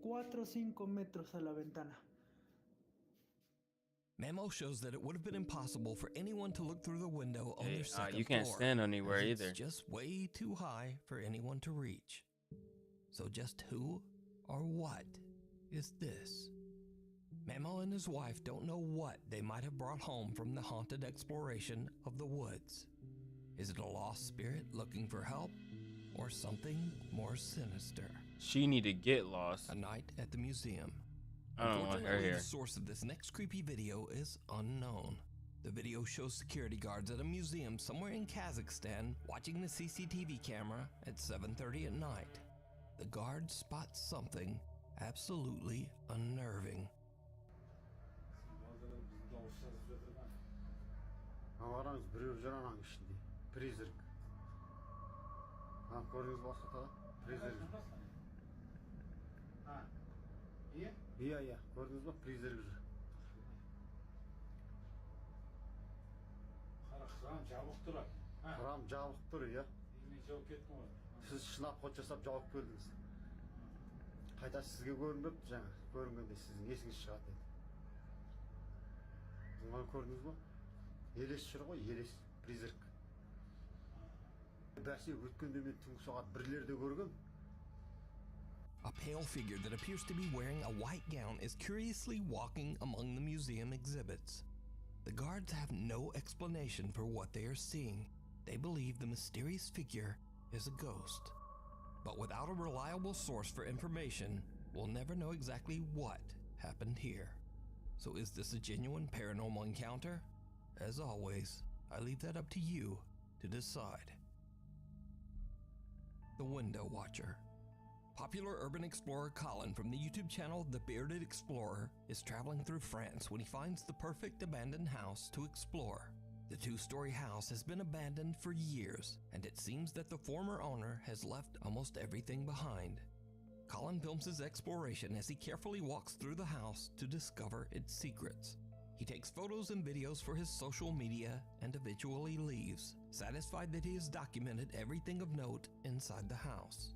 4 o 5 metros a la ventana. Memo shows that it would have been impossible for anyone to look through the window on their second you can't floor, stand anywhere as either. It's just way too high for anyone to reach. So just who or what is this? Memo and his wife don't know what they might have brought home from the haunted exploration of the woods. Is it a lost spirit looking for help, or something more sinister? She need to get lost. A night at the museum. I don't want her here. The source of this next creepy video is unknown. The video shows security guards at a museum somewhere in Kazakhstan watching the CCTV camera at 7:30 at night. The guards spot something absolutely unnerving. Avarаңыз біреу жүр ананың ішінде. Призрак. Көрдіңіз бе осыда? Призрак. Иә, көрдіңіз бе? Призрак жүр. Қырам жабық тұр. Қырам жабық тұр, иә. Мен жауып кеттім ғой. Сіз шынап ход жасап жауып келдіңіз. Қайта сізге көрініп жаңа көрінгенде сіздің есіңіз шығады еді. Бұны көрдіңіз бе? Елес жүр ғой, елес, призрак. Бәсе өткенде мен түнгі сағат 1-лерде көргем. A pale figure that appears to be wearing a white gown is curiously walking among the museum exhibits. The guards have no explanation for what they are seeing. They believe the mysterious figure is a ghost. But without a reliable source for information, we'll never know exactly what happened here. So is this a genuine paranormal encounter? As always, I leave that up to you to decide. The Window Watcher. Popular urban explorer Colin from the YouTube channel The Bearded Explorer is traveling through France when he finds the perfect abandoned house to explore. The 2-story house has been abandoned for years, and it seems that the former owner has left almost everything behind. Colin films his exploration as he carefully walks through the house to discover its secrets. He takes photos and videos for his social media and eventually leaves, satisfied that he has documented everything of note inside the house.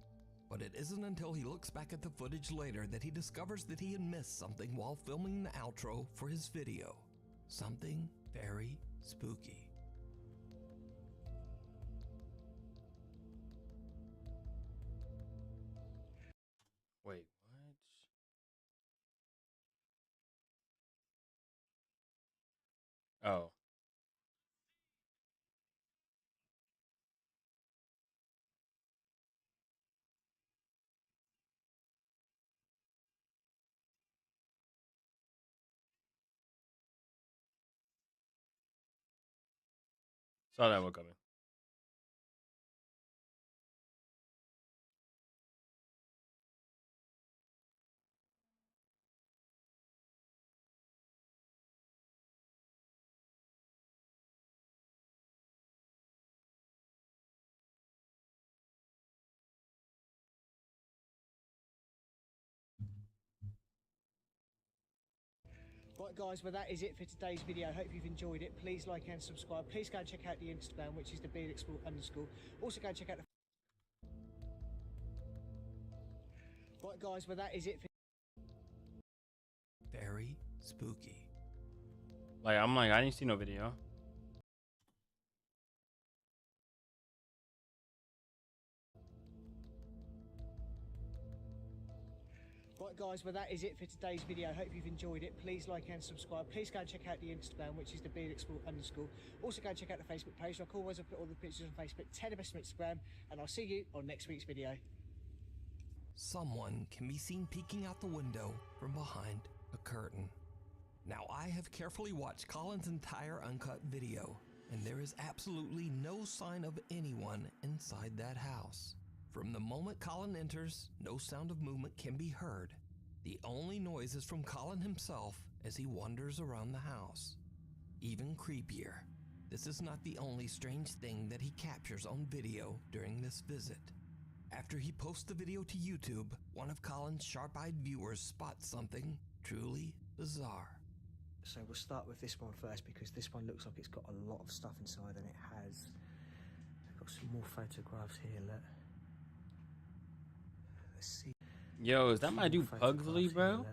But it isn't until he looks back at the footage later that he discovers that he had missed something while filming the outro for his video. Something very spooky. Wait, what? Oh. Saw that one coming. Right guys, well that is it for today's video. Hope you've enjoyed it. Please like and subscribe. Please go and check out the Instagram, which is the _beardexplore_. Also go and check out the... Right guys, well that is it for... Very spooky. Like, I'm like, I didn't see no video. Right guys, well that is it for today's video. Hope you've enjoyed it. Please like and subscribe. Please go and check out the Instagram, which is the _beardexplore_. Also go and check out the Facebook page. Like always, I'll put all the pictures on Facebook. Tell the best on Instagram, and I'll see you on next week's video. Someone can be seen peeking out the window from behind a curtain. Now, I have carefully watched Colin's entire uncut video, and there is absolutely no sign of anyone inside that house. From the moment Colin enters, no sound of movement can be heard. The only noise is from Colin himself as he wanders around the house. Even creepier, this is not the only strange thing that he captures on video during this visit. After he posts the video to YouTube, one of Colin's sharp-eyed viewers spots something truly bizarre. So we'll start with this one first because this one looks like it's got a lot of stuff inside, and it has. I've got some more photographs here, look. Let's see. Yo, is that my dude Pugsley, bro?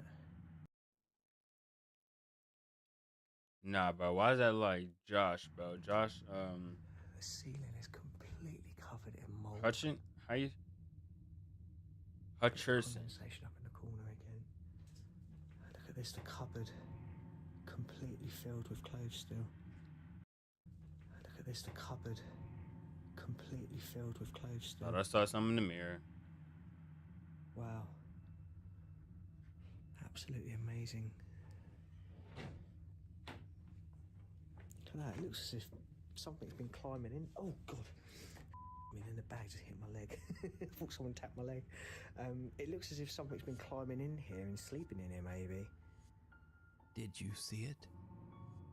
Nah, bro. Why is that like Josh, bro? Josh, The ceiling is completely covered in mold. Hutchin? How you? Hutcherson. Condensation up in the corner again. Look at this, the cupboard completely filled with clothes still. Look at this, the cupboard completely filled with clothes still. Thought I saw something in the mirror. Wow. Absolutely amazing. Look at that, it looks as if something's been climbing in. Oh God. I mean, in the bag just hit my leg. I thought someone tapped my leg. It looks as if something's been climbing in here and sleeping in here, maybe. Did you see it?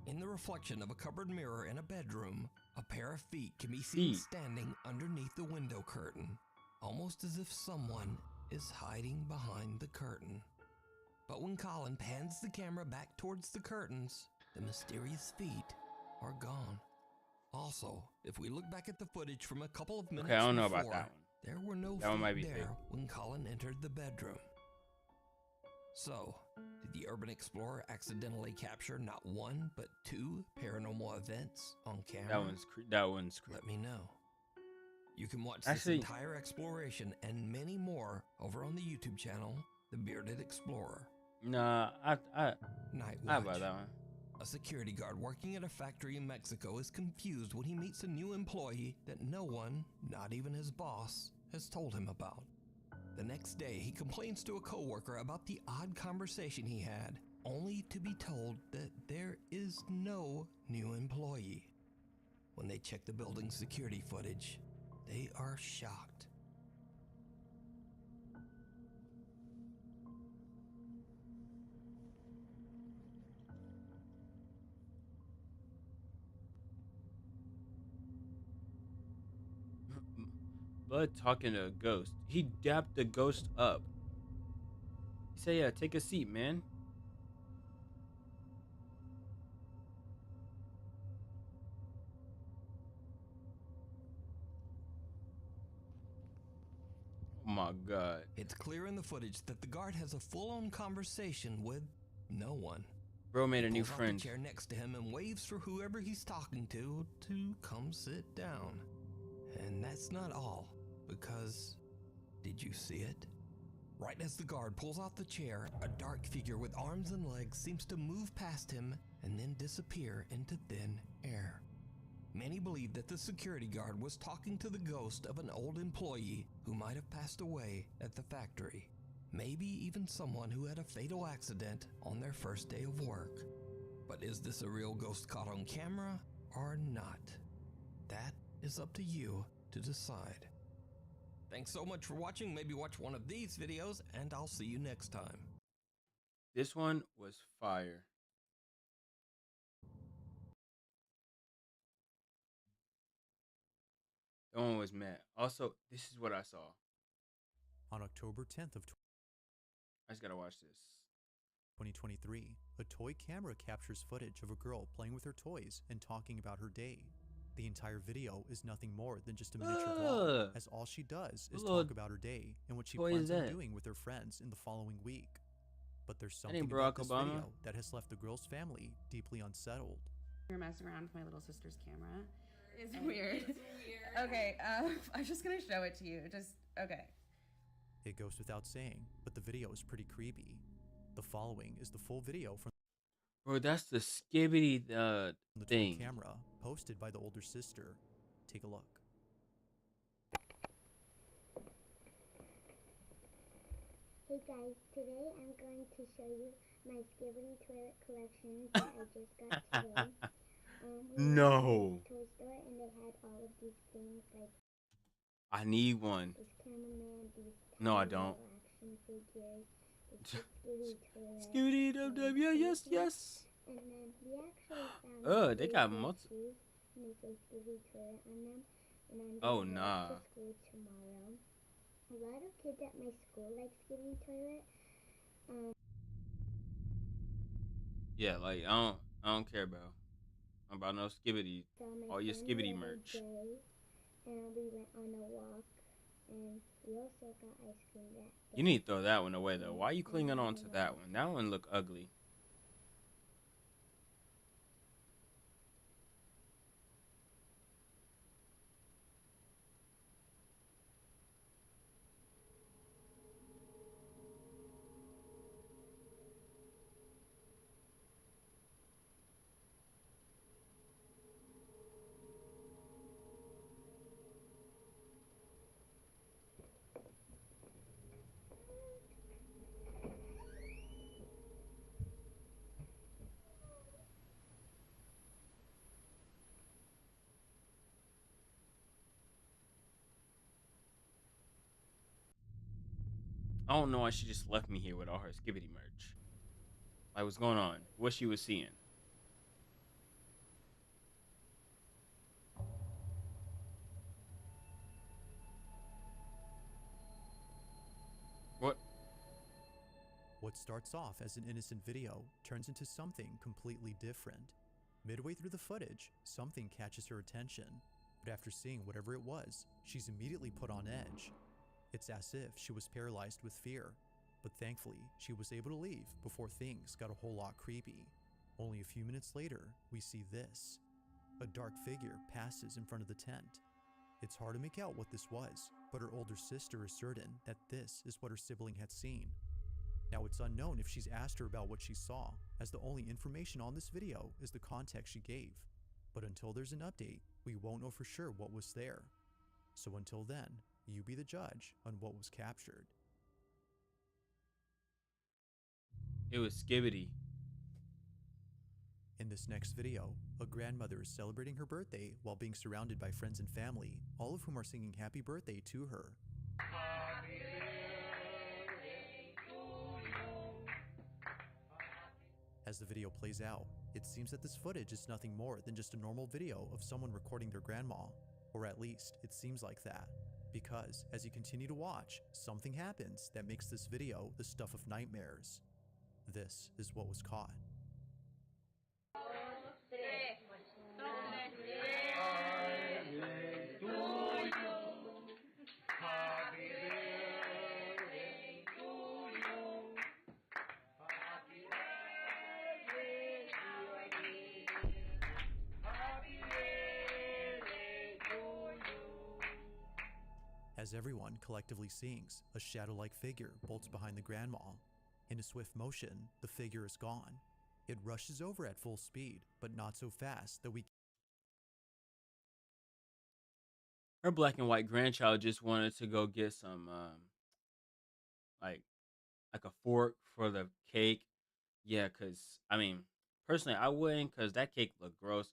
In the reflection of a cupboard mirror in a bedroom, a pair of feet can be seen standing underneath the window curtain, almost as if someone is hiding behind the curtain. But when Colin pans the camera back towards the curtains, the mysterious feet are gone. Also, if we look back at the footage from a couple of minutes I don't know before, about that one. there were no That one might feet be there fake. when Colin entered the bedroom. So, did the urban explorer accidentally capture not one, but two paranormal events on camera? That one's creepy. Let me know. You can watch Actually, this entire exploration and many more over on the YouTube channel, The Bearded Explorer. Nah, Night I Watch. about that one. A security guard working at a factory in Mexico is confused when he meets a new employee that no one, not even his boss, has told him about. The next day, he complains to a coworker about the odd conversation he had, only to be told that there is no new employee. When they check the building's security footage, they are shocked. Bud talking to a ghost. He dapped the ghost up. He said, yeah, take a seat, man. Oh my God. It's clear in the footage that the guard has a full-on conversation with no one. Bro made a new Pulls out friend. the chair next to him and waves for whoever he's talking to come sit down. And that's not all, because did you see it? Right as the guard pulls out the chair, a dark figure with arms and legs seems to move past him and then disappear into thin air. Many believe that the security guard was talking to the ghost of an old employee who might have passed away at the factory. Maybe even someone who had a fatal accident on their first day of work. But is this a real ghost caught on camera or not? that is up to you to decide. Thanks so much for watching. Maybe watch one of these videos, and I'll see you next time. This one was fire. That one was mad. Also, this is what I saw. On October 10th of I just gotta watch this. 2023, a toy camera captures footage of a girl playing with her toys and talking about her day. The entire video is nothing more than just a miniature vlog, as all she does is talk about her day and what she plans on doing with her friends in the following week. But there's something about this video that has left the girl's family deeply unsettled. You're messing around with my little sister's camera. It's weird. It's weird. Okay, I'm just gonna show it to you. Okay. It goes without saying, but the video is pretty creepy. The following is the full video from Bro, that's the skibbity the thing. Camera posted by the older sister. Take a look. Hey guys, today I'm going to show you my skibbity toilet collection that I just got today. No. Toy store and they had all of these things like I need one. this cameraman, these No, I don't. action figures, this skibbity toilet. Skibbity dub dub, yeah, yes, yes. And then we actually found They got multiple. shoes and they say skibbity toilet on them. And I'm Oh, going nah. to school tomorrow. A lot of kids at my school like skibbity toilet. Yeah, like I don't care about no skibbity. All your skibbity merch. And we went on a walk, and we also got ice cream that day. You need to throw that one away though. Why are you clinging on to that one? That one look ugly. I don't know why she just left me here with all her skibbity merch. Like, what's going on? What she was seeing? What? What starts off as an innocent video turns into something completely different. Midway through the footage, something catches her attention, but after seeing whatever it was, she's immediately put on edge. It's as if she was paralyzed with fear, but thankfully, she was able to leave before things got a whole lot creepy. Only a few minutes later, we see this. A dark figure passes in front of the tent. It's hard to make out what this was, but her older sister is certain that this is what her sibling had seen. Now, it's unknown if she's asked her about what she saw, as the only information on this video is the context she gave. But until there's an update, we won't know for sure what was there. So until then, you be the judge on what was captured. It was skibbity. In this next video, a grandmother is celebrating her birthday while being surrounded by friends and family, all of whom are singing happy birthday to her. As the video plays out, it seems that this footage is nothing more than just a normal video of someone recording their grandma, or at least it seems like that, because as you continue to watch, something happens that makes this video the stuff of nightmares. This is what was caught. As everyone collectively sings, a shadow-like figure bolts behind the grandma. In a swift motion, the figure is gone. It rushes over at full speed, but not so fast that we... Her black and white grandchild just wanted to go get some, like a fork for the cake. Yeah, because, I mean, personally, I wouldn't, because that cake looked gross.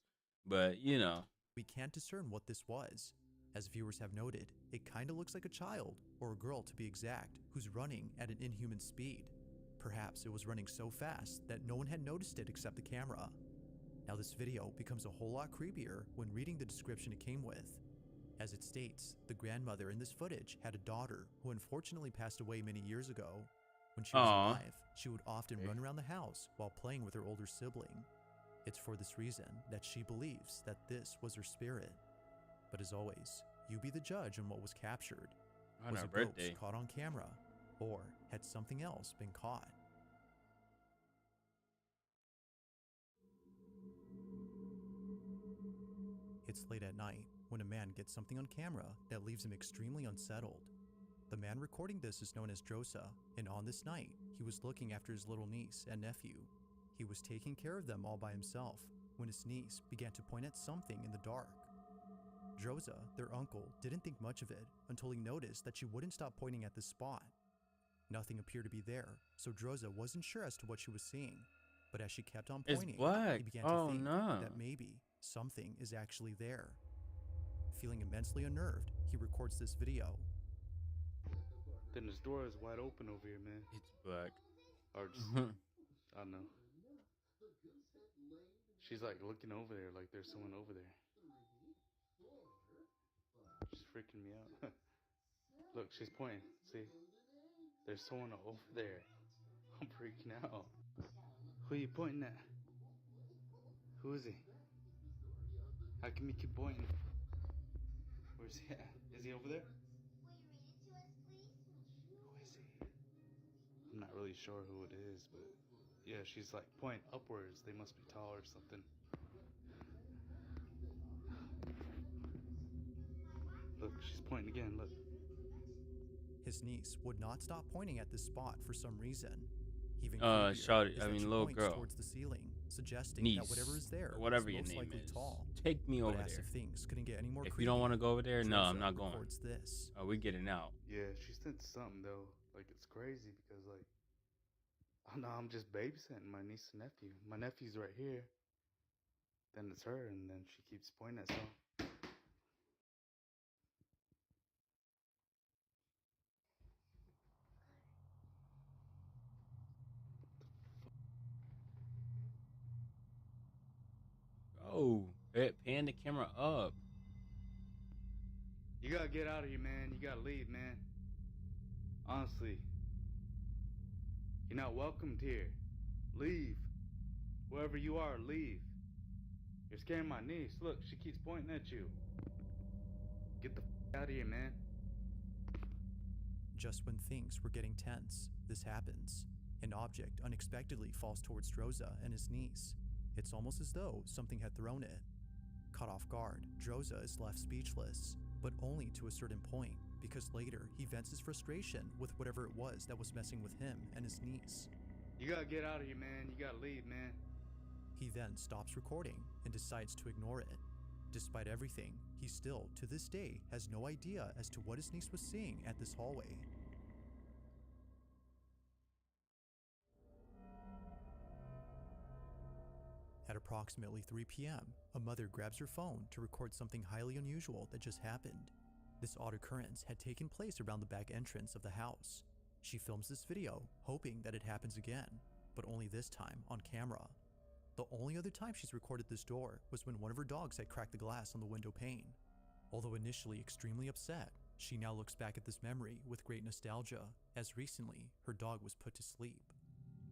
But, you know, We can't discern what this was. As viewers have noted, it kinda looks like a child, or a girl to be exact, who's running at an inhuman speed. Perhaps it was running so fast that no one had noticed it except the camera. Now this video becomes a whole lot creepier when reading the description it came with. As it states, the grandmother in this footage had a daughter who unfortunately passed away many years ago. When she was alive, she would often run around the house while playing with her older sibling. It's for this reason that she believes that this was her spirit. But as always, you be the judge on what was captured. Was a ghost caught on camera, or had something else been caught? It's late at night when a man gets something on camera that leaves him extremely unsettled. The man recording this is known as Drosa, and on this night, he was looking after his little niece and nephew. He was taking care of them all by himself when his niece began to point at something in the dark. Drosa, their uncle, didn't think much of it until he noticed that she wouldn't stop pointing at this spot. Nothing appeared to be there, so Drosa wasn't sure as to what she was seeing. But as she kept on pointing, he began to think that maybe something is actually there. Feeling immensely unnerved, he records this video. Then this door is wide open over here, man. It's black. Or just, I don't know. She's like looking over there, like there's someone over there. She's freaking me out. Look, she's pointing. See? There's someone over there. I'm freaking out. Who are you pointing at? Who is he? How come you keep pointing? Where's he at? Is he over there? Who is he? I'm not really sure who it is, but yeah, she's like pointing upwards. They must be tall or something. Look, she's pointing again, look. His niece would not stop pointing at this spot for some reason. Even creepier is that she points towards the ceiling, suggesting that whatever is there is most likely tall. Take me over but there. As if things couldn't get any more If creepy, you don't want to go over there, no, I'm Drosa not going. records this. Oh, we getting out. Yeah, she said something though. Like it's crazy because like, oh no, I'm just babysitting my niece and nephew. My nephew's right here. Then it's her, and then she keeps pointing at something. Oh, pan the camera up. You gotta get out of here, man. You gotta leave, man. Honestly. You're not welcomed here. Leave. Wherever you are, leave. You're scaring my niece. Look, she keeps pointing at you. Get the out of here, man. Just when things were getting tense, this happens. An object unexpectedly falls towards Drosa and his niece. It's almost as though something had thrown it. Caught off guard, Drosa is left speechless, but only to a certain point, because later he vents his frustration with whatever it was that was messing with him and his niece. You gotta get out of here, man. You gotta leave, man. He then stops recording and decides to ignore it. Despite everything, he still, to this day, has no idea as to what his niece was seeing at this hallway. At approximately 3 p.m., a mother grabs her phone to record something highly unusual that just happened. This odd occurrence had taken place around the back entrance of the house. She films this video, hoping that it happens again, but only this time on camera. The only other time she's recorded this door was when one of her dogs had cracked the glass on the window pane. Although initially extremely upset, she now looks back at this memory with great nostalgia, as recently her dog was put to sleep.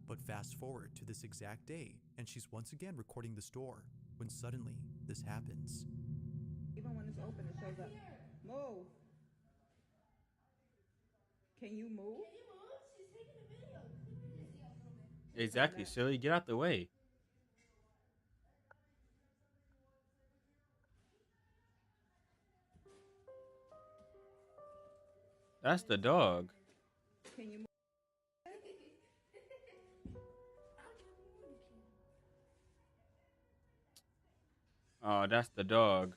But fast forward to this exact day, and she's once again recording this door, when suddenly this happens. Even when it's open, it shows up. Move. Can you move? She's taking a video. Exactly, silly. Get out the way. That's the dog. Can you move? Oh, that's the dog.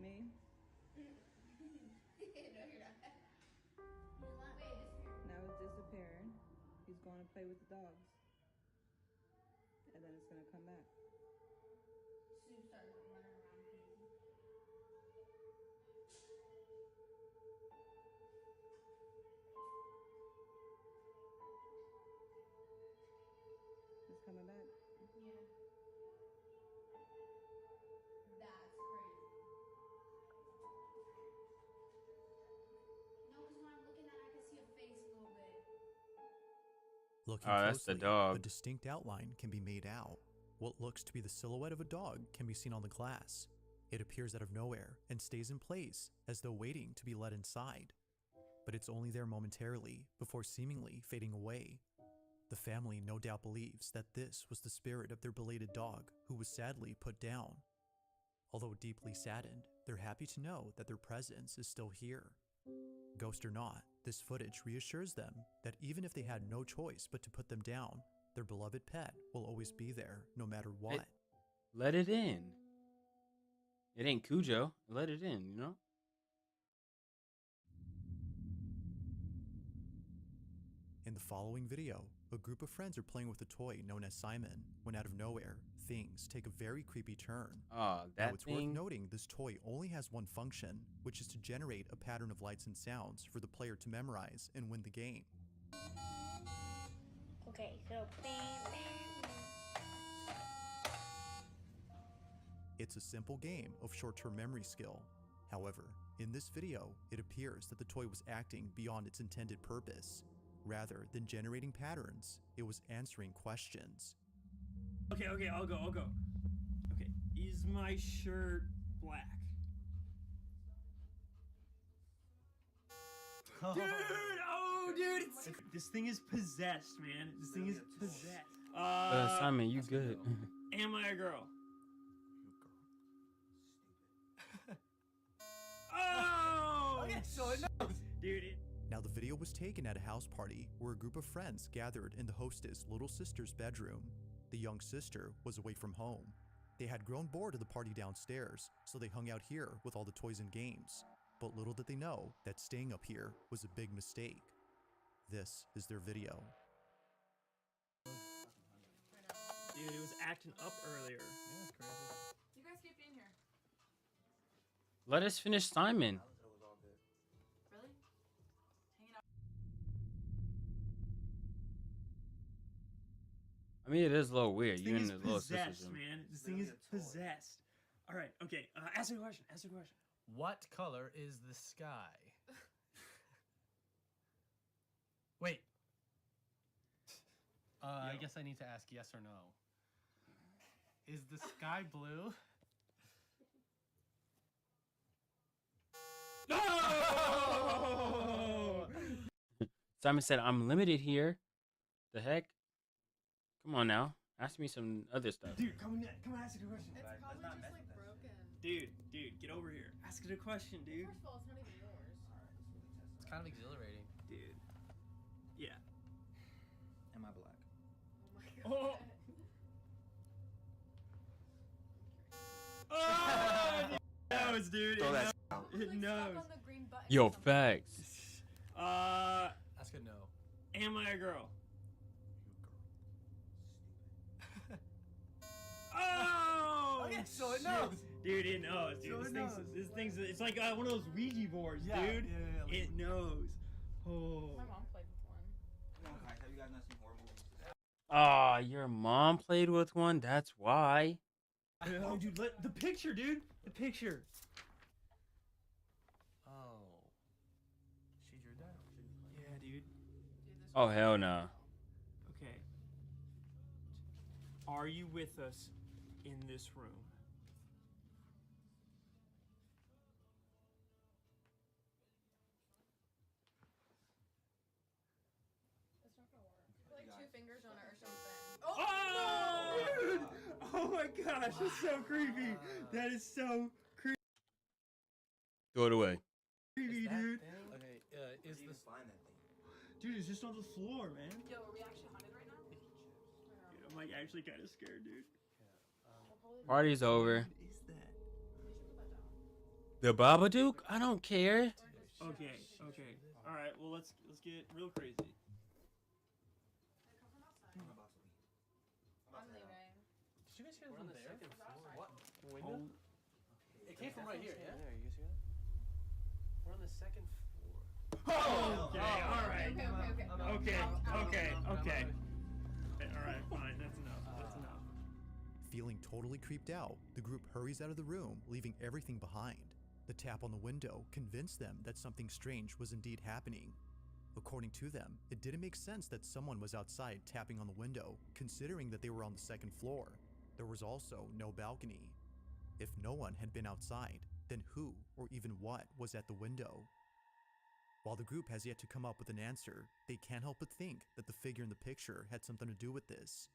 Me? No, you're not. Wait, this He's going to play with the dogs. And then it's going to come back. Sue started running around crazy. It's coming back. Yeah. That's crazy. No, because when I'm looking at it, I can see a face a little bit. Looking Oh, that's the closely, a dog. distinct outline can be made out. What looks to be the silhouette of a dog can be seen on the glass. It appears out of nowhere and stays in place as though waiting to be let inside. But it's only there momentarily before seemingly fading away. The family no doubt believes that this was the spirit of their belated dog who was sadly put down. Although deeply saddened, they're happy to know that their presence is still here. Ghost or not, this footage reassures them that even if they had no choice but to put them down, their beloved pet will always be there no matter what. Let it in. It ain't Cujo. Let it in, you know? In the following video, a group of friends are playing with a toy known as Simon, when out of nowhere, things take a very creepy turn. Oh, that Now it's thing. worth noting this toy only has one function, which is to generate a pattern of lights and sounds for the player to memorize and win the game. Okay, so It's a simple game of short-term memory skill. However, in this video, it appears that the toy was acting beyond its intended purpose. Rather than generating patterns, it was answering questions. Okay, I'll go. Okay, is my shirt black? Dude, this thing is possessed, man. This thing is possessed. Simon, you good? Am I a girl? Oh! Okay, so it knows. Dude, Now the video was taken at a house party where a group of friends gathered in the hostess' little sister's bedroom. The young sister was away from home. They had grown bored of the party downstairs, so they hung out here with all the toys and games. But little did they know that staying up here was a big mistake. This is their video. dude, it was acting up earlier. Yeah, that's crazy. You guys keep in here. Let us finish Simon. Really? Hanging out. I mean, it is a little weird. This You thing in is the little sister's possessed, room. man. This thing is possessed. All right, okay. Ask a question. What color is the sky? Wait. I guess I need to ask yes or no. Is the sky blue? No! Simon said, I'm limited here. The heck? Come on now. Ask me some other stuff. Dude, come ask it a question. It's probably just like broken. Dude, get over here. Ask it a question, dude. First of all, it's not even yours. It's kind of exhilarating. Dude. Yeah. Am I black? Oh! Oh! It knows, dude. Throw It that knows. out. It knows. Yo, facts. Ask a no. Am I a girl? Oh! Okay, so it shit. knows. Dude, it knows, dude. So this it thing's, knows. this thing's, it's like one of those Ouija boards, Yeah, dude. yeah, It knows. Oh. My mom played with one. Come on, guys. Have you guys not seen horror movies? Ah, your mom played with one? That's why. Oh, dude, the picture, dude. The picture. Oh. She drew that? Yeah, dude. Oh, hell no. Okay. Are you with us in this room? It's not gonna work. Put like 2 fingers on it or something. Oh, dude! Oh my gosh, that's so creepy. That is so Throw it away. creepy, dude. Okay, is this Find that thing. Dude, it's just on the floor, man. Yo, are we actually haunted right now? Dude, I'm like actually kind of scared, dude. Party's over. What is that? The Babadook? I don't care. Okay. All right. Well, let's get real crazy. Did you guys hear We're on from the there? second floor. What? Window? It came from right here, yeah? There, you see that? We're on the second floor. Oh, okay, all right. Okay. Okay. All right, fine. That's enough. That's enough. Feeling totally creeped out, the group hurries out of the room, leaving everything behind. The tap on the window convinced them that something strange was indeed happening. According to them, it didn't make sense that someone was outside tapping on the window, considering that they were on the second floor. There was also no balcony. If no one had been outside, then who or even what was at the window? While the group has yet to come up with an answer, they can't help but think that the figure in the picture had something to do with this.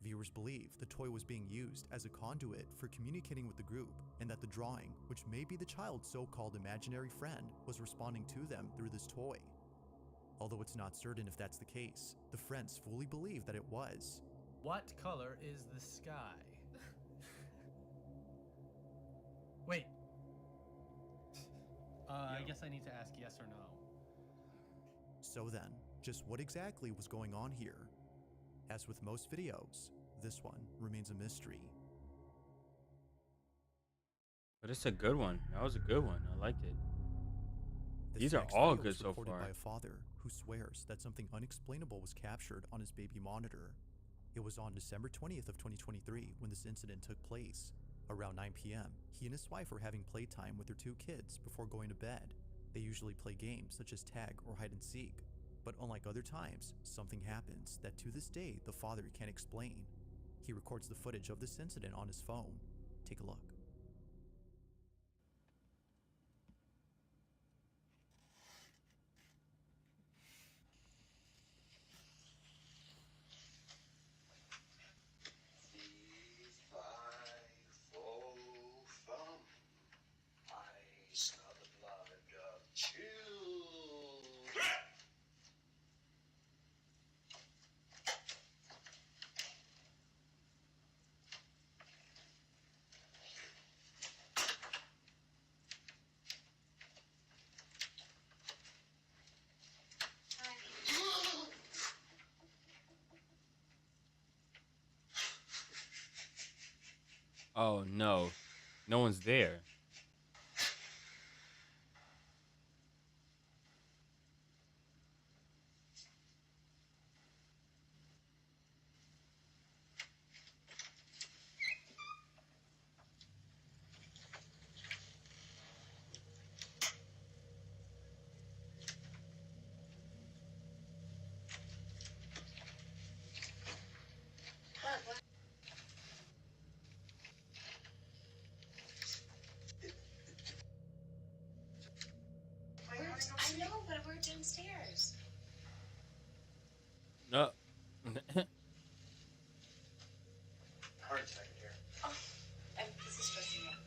Viewers believe the toy was being used as a conduit for communicating with the group, and that the drawing, which may be the child's so-called imaginary friend, was responding to them through this toy. Although it's not certain if that's the case, the friends fully believe that it was. What color is the sky? Wait. I guess I need to ask yes or no. So then, just what exactly was going on here? As with most videos, this one remains a mystery. But it's a good one. That was a good one. I liked it. This These are next all video good was so reported far. by a father who swears that something unexplainable was captured on his baby monitor. It was on December 20th of 2023 when this incident took place. Around 9 p.m., he and his wife were having playtime with their 2 kids before going to bed. They usually play games such as tag or hide and seek. But unlike other times, something happens that to this day the father can't explain. He records the footage of this incident on his phone. Take a look. Oh no, no one's there. I know, but we're downstairs. No. Hurry a second here. Oh, this is stressing me out.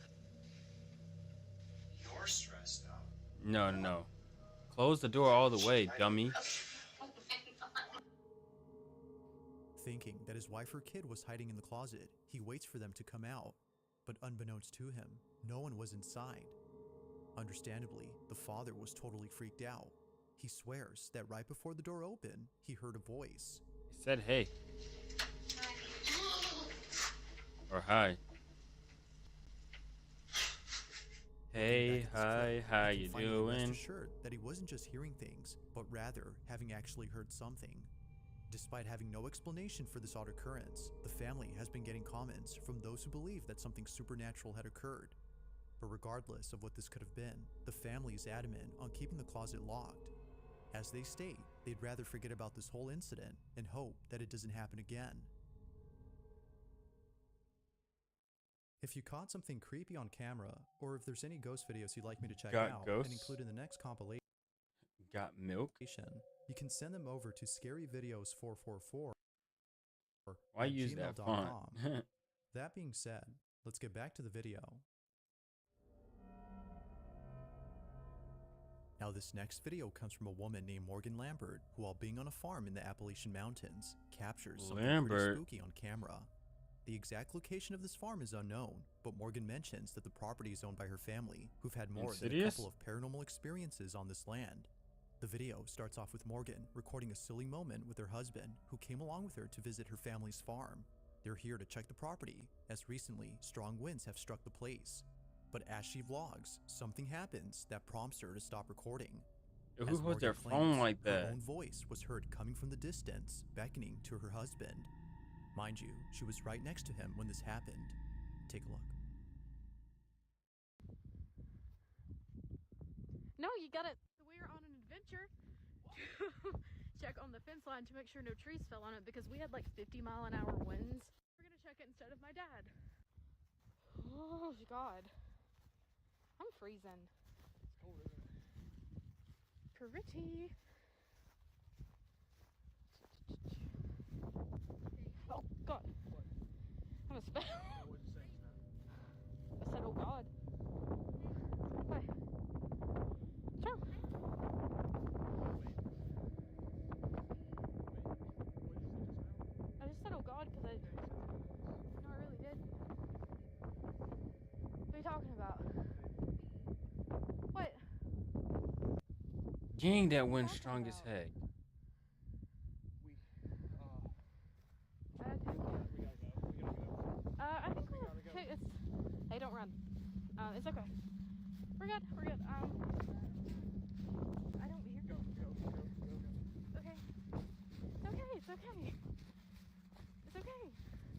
You're stressed out. No. Close the door all the way, dummy. Thinking that his wife or kid was hiding in the closet, he waits for them to come out. But unbeknownst to him, no one was inside. Understandably, the father was totally freaked out. He swears that right before the door opened, he heard a voice. It said hey. Or hi. Hey, hi, how you Finally rest doing? assured that he wasn't just hearing things, but rather having actually heard something. Despite having no explanation for this odd occurrence, the family has been getting comments from those who believe that something supernatural had occurred. But regardless of what this could have been, the family is adamant on keeping the closet locked. As they state, they'd rather forget about this whole incident and hope that it doesn't happen again. If you caught something creepy on camera, or if there's any ghost videos you'd like me to check Got out ghosts? and include in the next compilation, Got milk? you can send them over to scaryvideos444 Why at use that font? gmail.com. That being said, let's get back to the video. Now this next video comes from a woman named Morgan Lambert, who while being on a farm in the Appalachian Mountains, captures something pretty Lambert. spooky on camera. The exact location of this farm is unknown, but Morgan mentions that the property is owned by her family, who've had more than a Insidious? couple of paranormal experiences on this land. The video starts off with Morgan recording a silly moment with her husband, who came along with her to visit her family's farm. They're here to check the property, as recently strong winds have struck the place. But as she vlogs, something happens that prompts her to stop recording. Who As holds Morgan their claims, phone like her that? own voice was heard coming from the distance, beckoning to her husband. Mind you, she was right next to him when this happened. Take a look. No, you gotta. We're on an adventure to check on the fence line to make sure no trees fell on it because we had like 50-mile-an-hour winds. We're gonna check it instead of my dad. Oh, God. I'm freezing. It's cold, isn't it? Pretty. Oh, God. What? I'm a spell. What'd you say just now? I said, oh, God. Why? What's wrong? Wait. What did you say just now? I just said, oh, God, because I... Yeah, you said that. No, I really did. What are you talking about? What? Dang, that wind strong as heck. I think... We gotta go. I think we're... gotta go. Hey, it's... Hey, don't run. It's okay. We're good. We're good. I don't hear... Go. Okay. It's okay. It's okay. It's okay.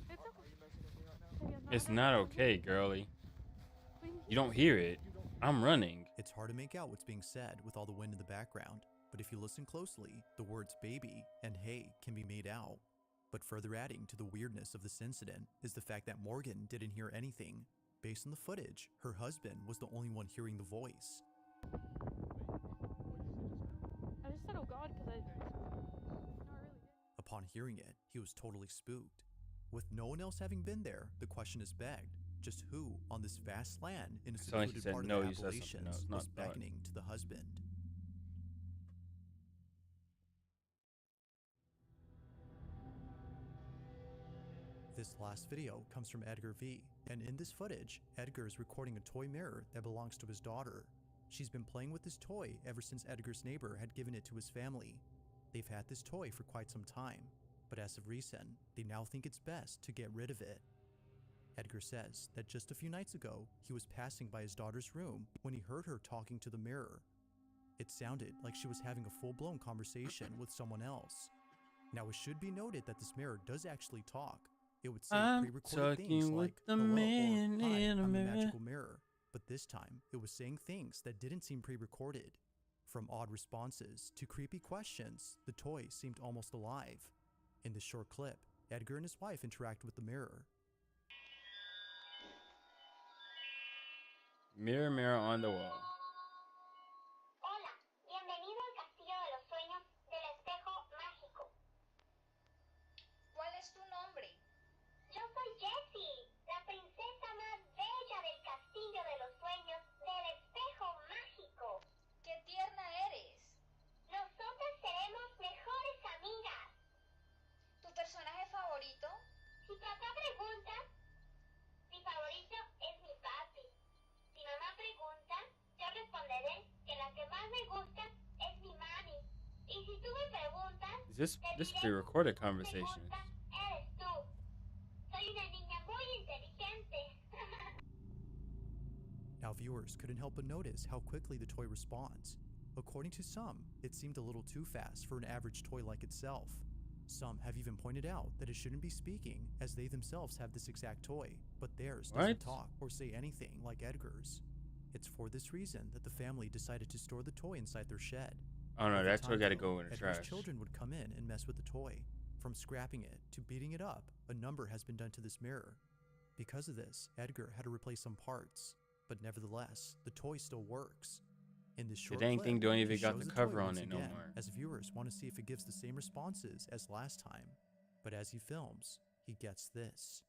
It's okay. Are you messing with me right now? It's not okay, girly. You don't hear it. I'm running. It's hard to make out what's being said with all the wind in the background, but if you listen closely, the words baby and hey can be made out. But further adding to the weirdness of this incident is the fact that Morgan didn't hear anything. Based on the footage, her husband was the only one hearing the voice. I just said, oh, God, because I... No, I really did. Upon hearing it, he was totally spooked. With no one else having been there, the question is begged. Just who on this vast land in a So like she secluded said part no, of the you said something Appalachians else, not was that. beckoning to the husband? This last video comes from Edgar V, and in this footage, Edgar is recording a toy mirror that belongs to his daughter. She's been playing with this toy ever since Edgar's neighbor had given it to his family. They've had this toy for quite some time, but as of recent, they now think it's best to get rid of it. Edgar says that just a few nights ago, he was passing by his daughter's room when he heard her talking to the mirror. It sounded like she was having a full-blown conversation with someone else. Now it should be noted that this mirror does actually talk. It would say pre-recorded things like hello or hi on the magical mirror, but this time it was saying things that didn't seem pre-recorded. From odd responses to creepy questions, the toy seemed almost alive. In this short clip, Edgar and his wife interact with the mirror. Mirror, mirror on the wall. Hola, bienvenido al castillo de los sueños del espejo mágico. ¿Cuál es tu nombre? Yo soy Jessie, la princesa más bella del castillo de los sueños del espejo mágico. ¡Qué tierna eres! Nosotras seremos mejores amigas. ¿Tu personaje favorito? Si papá pregunta, mi favorito es mi papi. Si mamá pregunta, yo responderé que la que más me gusta es mi mami. Y si tú me preguntas, This pre-recorded conversation. eres tú. Soy una niña muy inteligente. Now viewers couldn't help but notice how quickly the toy responds. According to some, it seemed a little too fast for an average toy like itself. Some have even pointed out that it shouldn't be speaking, as they themselves have this exact toy, but theirs doesn't talk or say anything like Edgar's. It's for this reason that the family decided to store the toy inside their shed. Oh no, Over that toy time, gotta though, go in the Edgar's trash. children would come in and mess with the toy. From scrapping it to beating it up, a number has been done to this mirror. Because of this, Edgar had to replace some parts, but nevertheless, the toy still works. In this short dang clip, thing don't even he got shows the toy cover on once it no again, more. as viewers want to see if it gives the same responses as last time. But as he films, he gets this.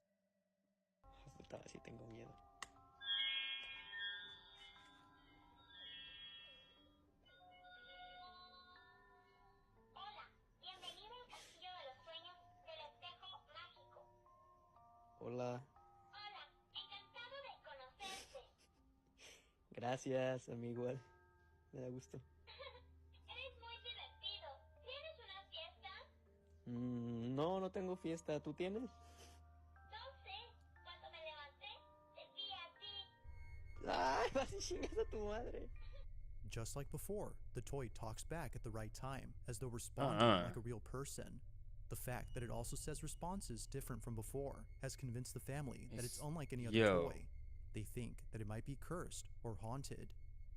Puta, sí tengo miedo. Hola, bienvenido al castillo de los sueños del espejo mágico. Hola, Hola, encantado de conocerte. gracias, a mí igual. Me da gusto. Eres muy divertido. ¿Tienes una fiesta? No, no tengo fiesta. ¿Tú tienes? Ay, vas y chingas a tu madre. Just like before, the toy talks back at the right time, as though responding like a real person. The fact that it also says responses different from before has convinced the family that it's unlike any other toy. They think that it might be cursed or haunted.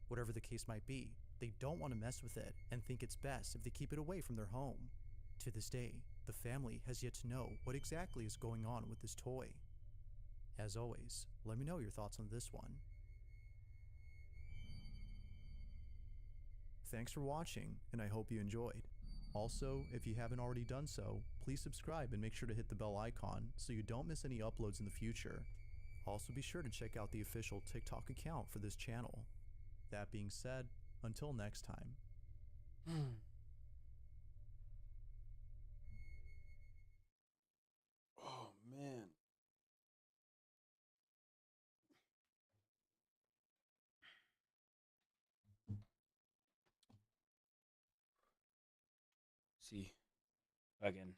Whatever the case might be, they don't want to mess with it and think it's best if they keep it away from their home. To this day, the family has yet to know what exactly is going on with this toy. As always, let me know your thoughts on this one. Thanks for watching, and I hope you enjoyed. Also, if you haven't already done so, please subscribe and make sure to hit the bell icon so you don't miss any uploads in the future. Also be sure to check out the official TikTok account for this channel. That being said, until next time. Oh man. See, again.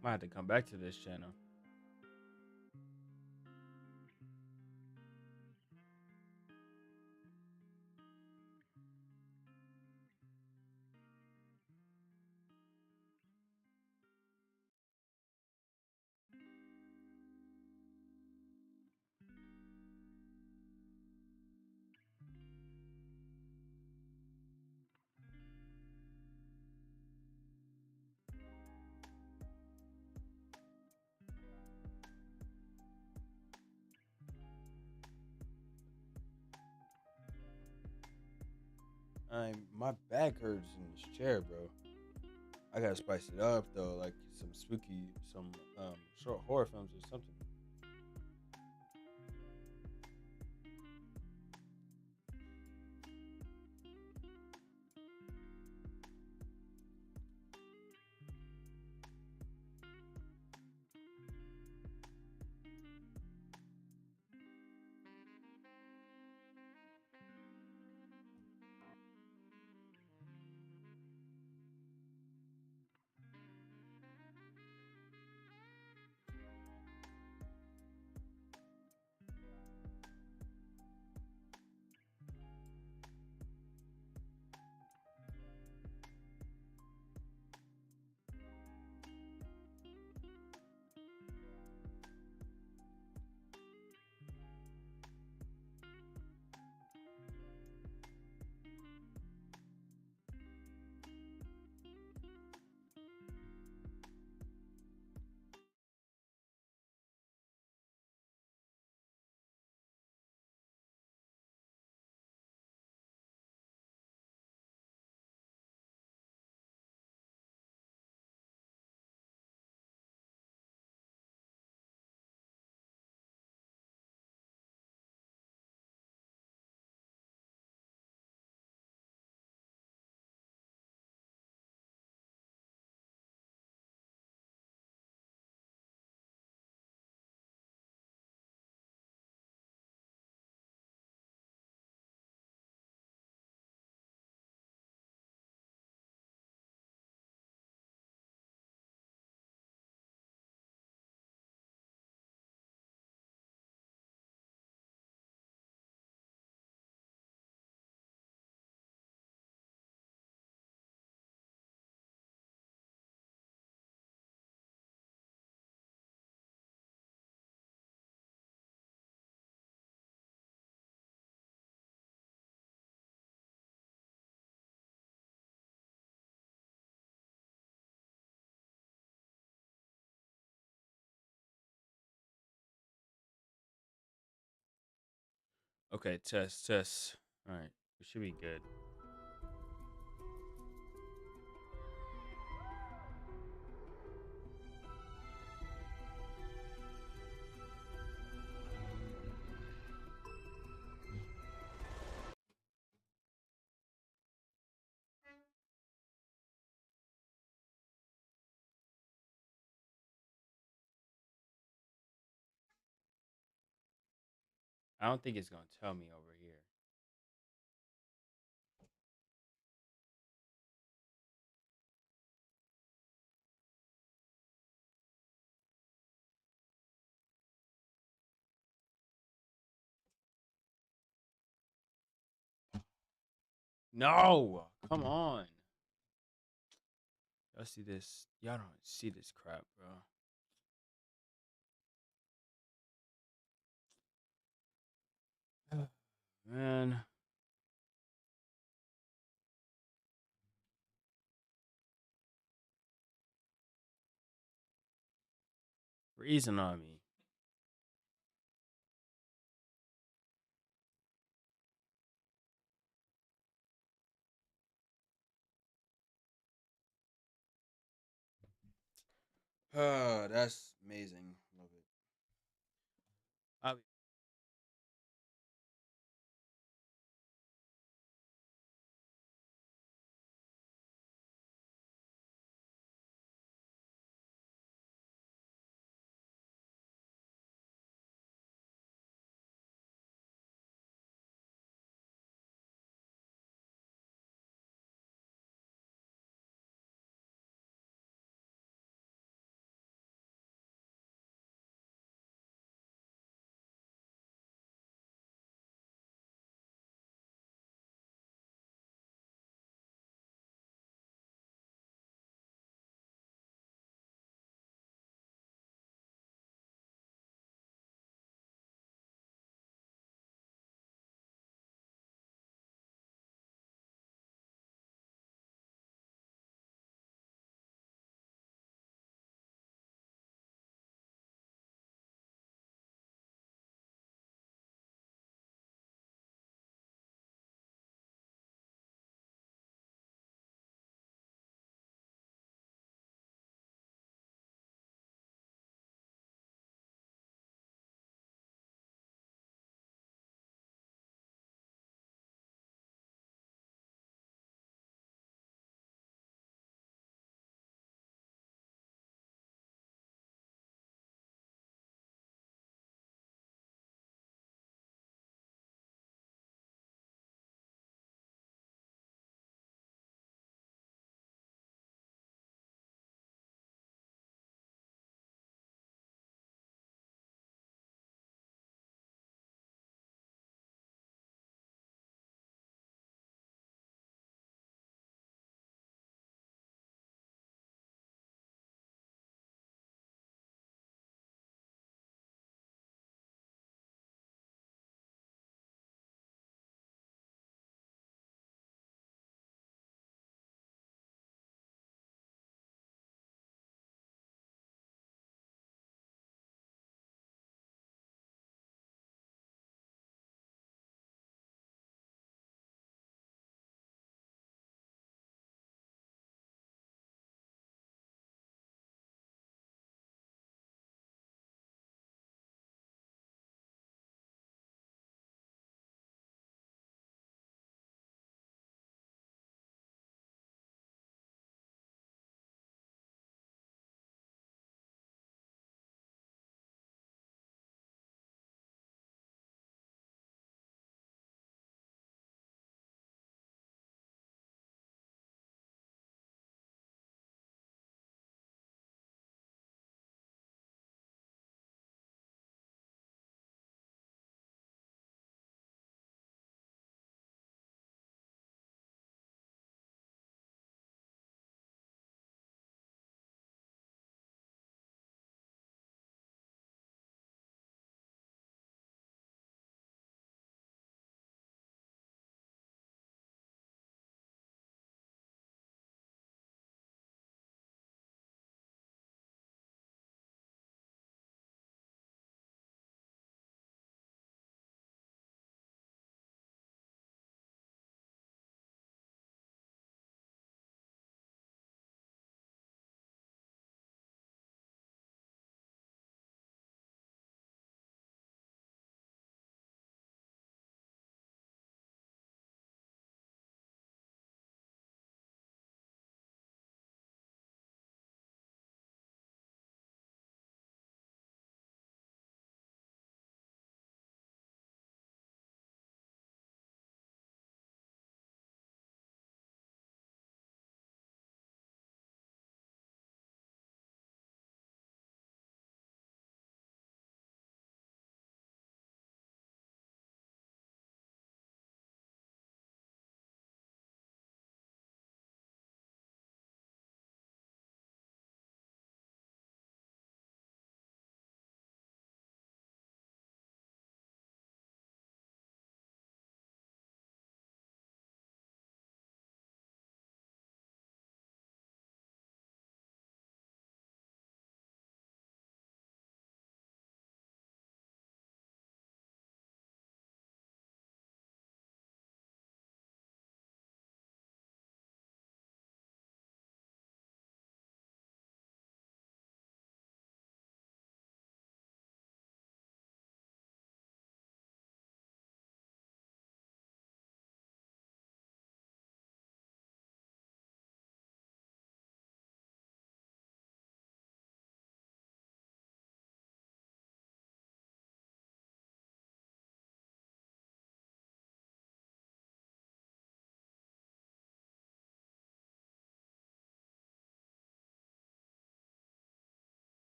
Might have to come back to this channel. My back hurts in this chair, bro. I gotta spice it up though, like some spooky, some short horror films or something. Okay, test. All right, we should be good. I don't think it's gonna tell me over here. No, come on. Y'all see this? Y'all don't see this crap, bro. Man. Freezing on me. That's amazing. Love it. I'll be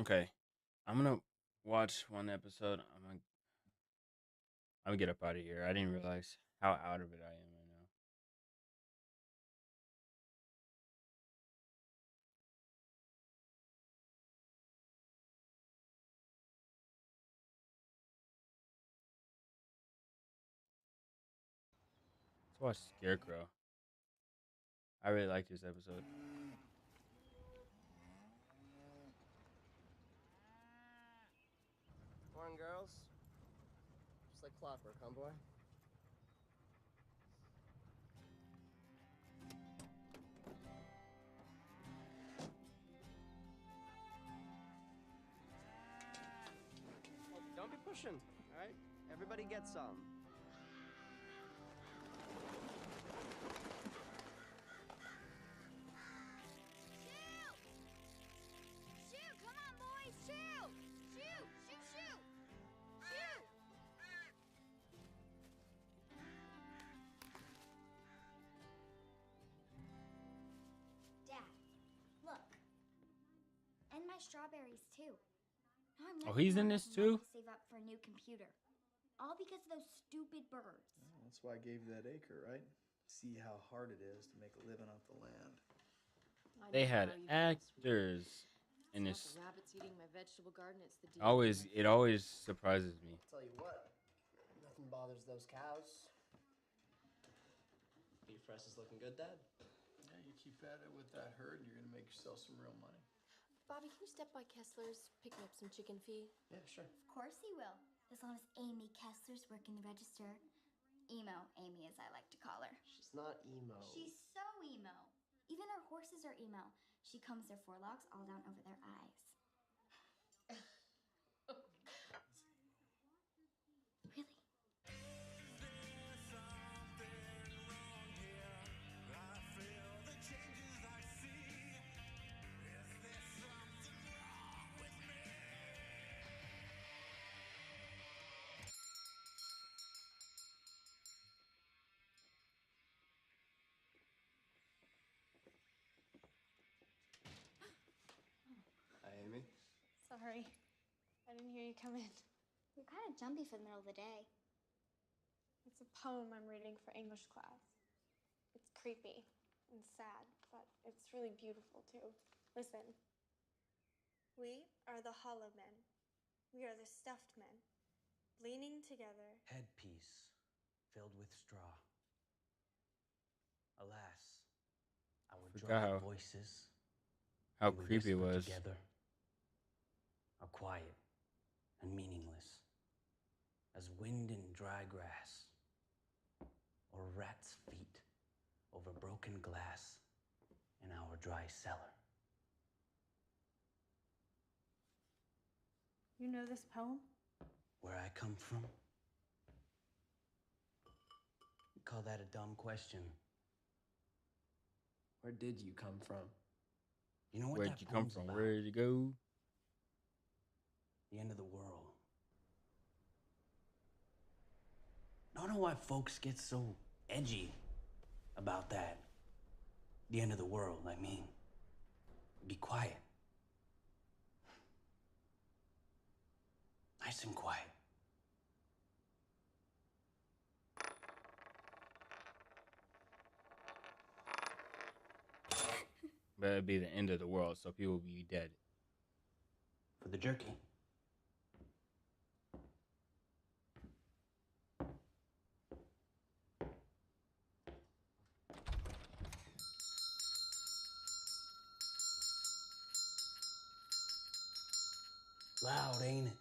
Okay, I'm gonna watch one episode. I'm gonna get up out of here. I didn't realize how out of it I am right now. Let's watch Scarecrow. I really like this episode. Come on, girls. Just like clockwork, huh, boy? Well, don't be pushing, all right? Everybody gets some. Shoot! Come on, boys! Shoot! Shoot! Shoot! Shoot! Shoot! Dad, look. And my strawberries too. Now I'm Oh, living he's in longer this than too? mom to save up for a new computer. All because of those stupid birds. Well, that's why I gave you that acre, right? See how hard it is to make a living off the land. They had actors in It's this. not the rabbits eating my vegetable garden, it's the deer. It always surprises me. Tell you what, nothing bothers those cows. Beef press is looking good, Dad. Yeah, you keep at it with that herd, and you're gonna make yourself some real money. Bobby, can you step by Kessler's, pick me up some chicken feed? Yeah, sure. Of course he will. As long as Amy Kessler's working the register. Emo, Amy as I like to call her. She's not emo. She's so emo. Even her horses are emo. She combs their forelocks all down over their eyes. Really? Hi, Amy. Sorry. I didn't hear you come in. You're kind of jumpy for the middle of the day. It's a poem I'm reading for English class. It's creepy and sad, but it's really beautiful too. Listen. We are the hollow men. We are the stuffed men, leaning together. Headpiece filled with straw. Alas, our Forgot dry how- voices. How they would creepy it whisper was. Together are quiet and meaningless as wind in dry grass or rats' feet over broken glass in our dry cellar. You know this poem? Where I come from, we call that a dumb question. Where did you come from? You know what Where'd that you come poem's from? about? Where'd you go? The end of the world. I don't know why folks get so edgy about that. The end of the world, I mean. Be quiet. Nice and quiet. But it'd be the end of the world, so people would be dead. For the jerky. Loud, ain't it?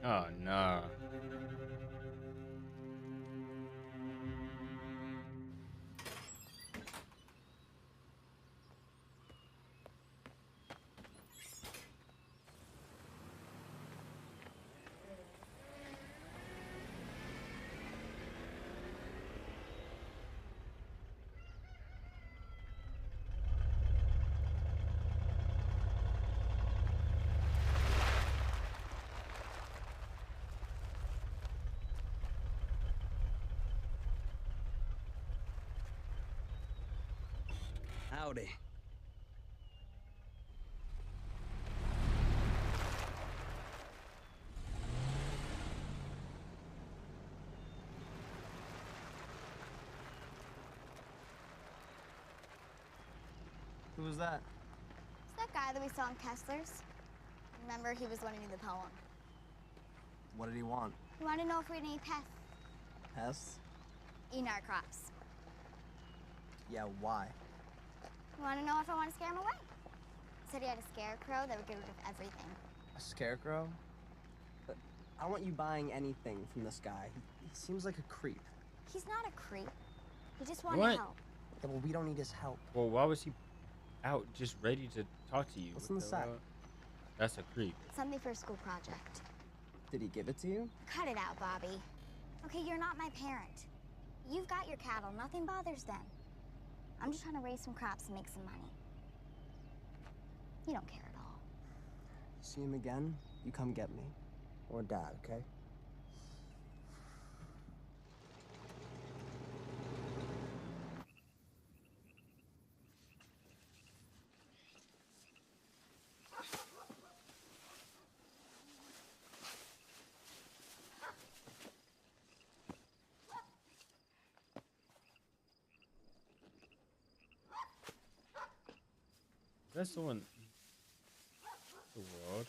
Oh no. Howdy. Who was that? It's that guy that we saw in Kessler's. Remember, he was lending me the poem. What did he want? He wanted to know if we had any pests Pests? eating our crops. Yeah, why? He wanted to know if I want to scare him away. He said he had a scarecrow that would get rid of everything. A scarecrow? But I don't want you buying anything from this guy. He seems like a creep. He's not a creep. He just wanted What? help. Yeah, well, we don't need his help. Well, why was he out just ready to talk to you? What's What in the the sack? hell? That's a creep. Something for a school project. Did he give it to you? Cut it out, Bobby. Okay, you're not my parent. You've got your cattle. Nothing bothers them. I'm just trying to raise some crops and make some money. You don't care at all. See him again, you come get me. Or Dad, okay? That's the one. The world.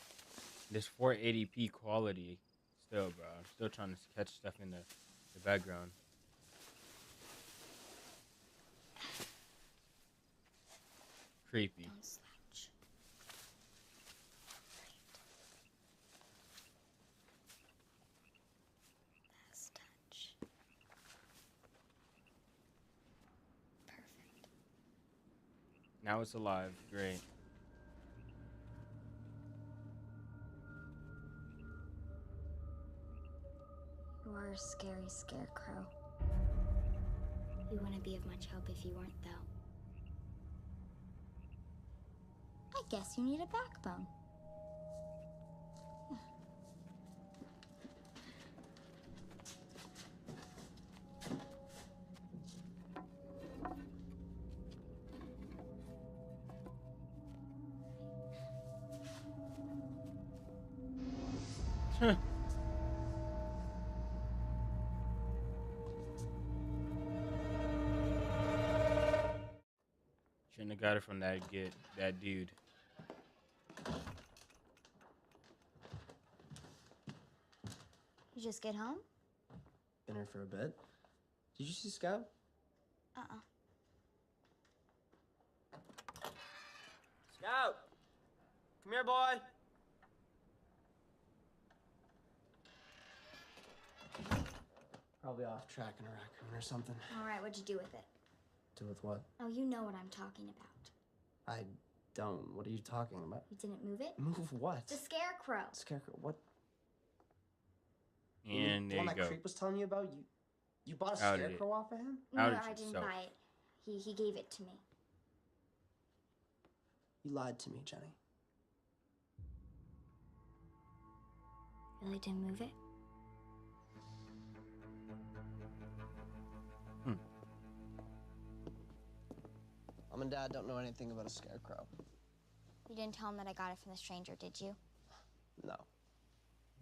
This 480p quality. Still, bro. I'm still trying to catch stuff in the background. Creepy. Don't slouch. Last touch. Perfect. Now it's alive. Great. You are a scary scarecrow. You wouldn't be of much help if you weren't, though. I guess you need a backbone. Shouldn't have got it from that dude. You just get home? Been here for a bit. Did you see Scout? Uh-uh. Scout! Come here, boy! Probably off tracking a raccoon or something. All right, what'd you do with it? Do with what? Oh, you know what I'm talking about. I don't. What are you talking about? You didn't move it? Move what? The scarecrow. Scarecrow? What? And the there one you that go. creep was telling you about? You bought a Outed scarecrow off of him? No, Outed I didn't yourself. buy it. He gave it to me. You lied to me, Jenny. Really didn't move it? Mom and Dad don't know anything about a scarecrow. You didn't tell him that I got it from the stranger, did you? No.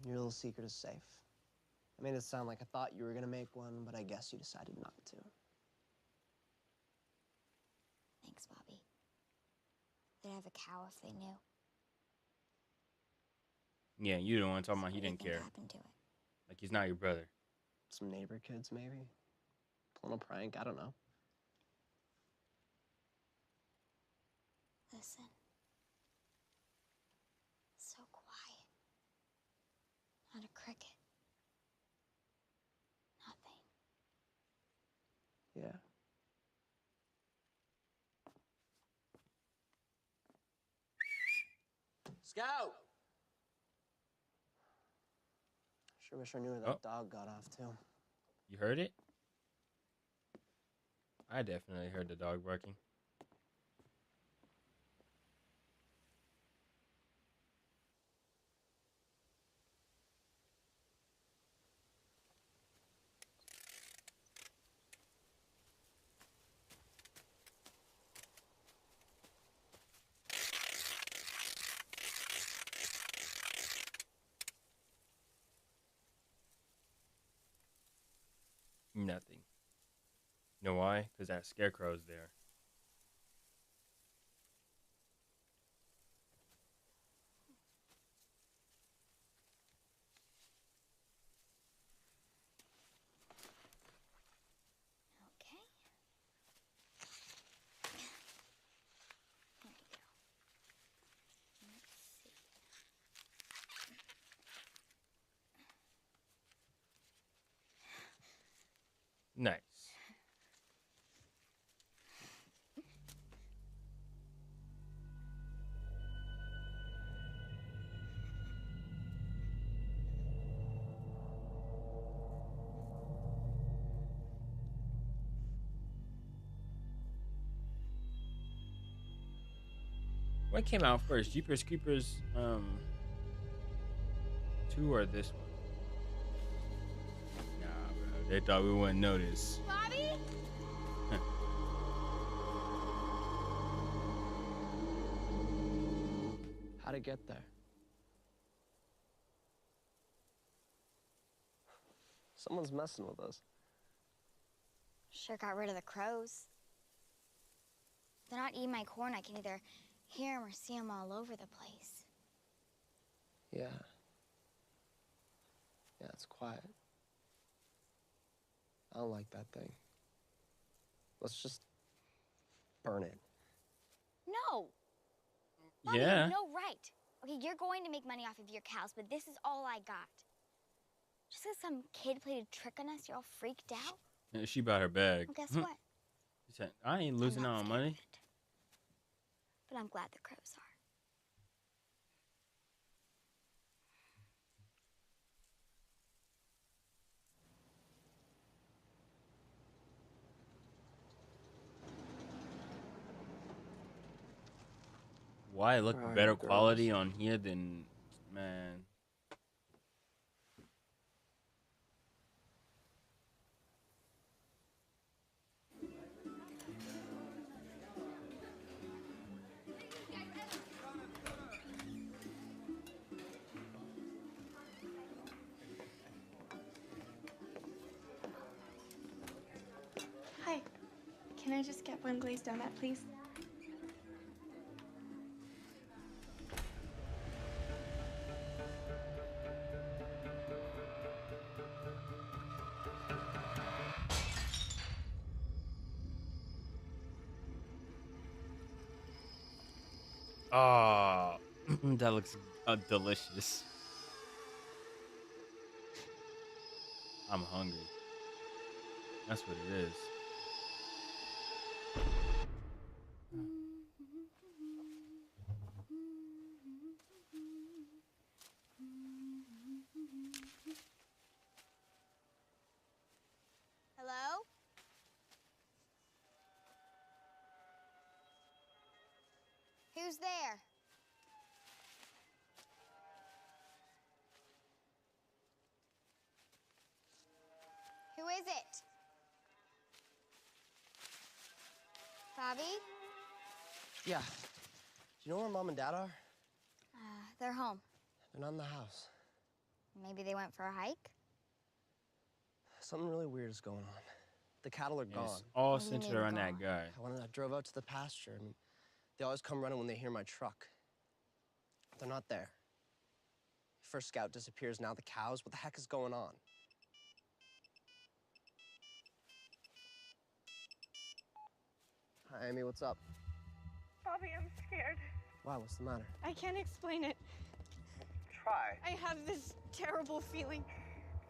Your little secret is safe. I made it sound like I thought you were gonna make one, but I guess you decided not to. Thanks, Bobby. They'd have a cow if they knew. Yeah, you the one talking about he What do you didn't think care. happened to it? Like he's not your brother. Some neighbor kids, maybe? Pulling a prank, I don't know. Listen. So quiet. Not a cricket. Nothing. Yeah. Scout! Sure wish I knew where that dog got off to. You heard it? I definitely heard the dog barking. Nothing. You know why? Because that scarecrow's there. Okay. There you go. Let's see. Nice. What came out first? Jeepers Creepers 2 or this one? Nah, bro. They thought we wouldn't notice. Bobby? How'd it get there? Someone's messing with us. Sure got rid of the crows. They're not eating my corn. I can either hear them or see them all over the place. Yeah. Yeah, it's quiet. I don't like that thing. Let's just burn it. No! Bobby, Yeah. you have no right. Okay, you're going to make money off of your cows, but this is all I got. Just because some kid played a trick on us, you're all freaked out? Yeah, she bought her bag. Well, guess what? She said, I ain't losing out on money. But I'm glad the crows are. Why look Where are better you, girls? quality on here than, man. Hi. Can I just get one glazed donut, please? Oh, that looks delicious. I'm hungry. That's what it is. Hello? Who's there? Who is it? Bobby? Yeah. Do you know where Mom and Dad are? They're home. They're not in the house. Maybe they went for a hike? Something really weird is going on. The cattle are gone. It's all What do you centered mean around gone? that guy. I drove out to the pasture. I mean, they always come running when they hear my truck. They're not there. First Scout disappears, now the cows. What the heck is going on? Hi, Amy, what's up? Bobby, I'm scared. Wow, what's the matter? I can't explain it. Try. I have this terrible feeling.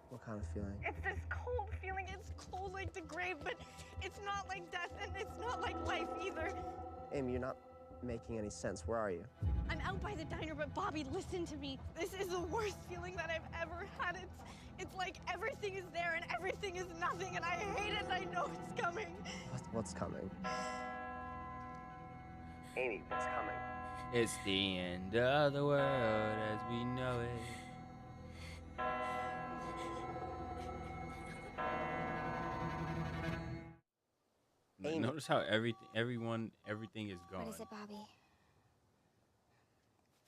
What kind of feeling? It's this cold feeling. It's cold like the grave, but it's not like death, and it's not like life either. Amy, you're not making any sense. Where are you? I'm out by the diner, but Bobby, listen to me. This is the worst feeling that I've ever had. It's like everything is there and everything is nothing, and I hate it, and I know it's coming. What's coming? Amy, what's coming? It's the end of the world as we know it. Amy. Notice how everything is gone. What is it, Bobby?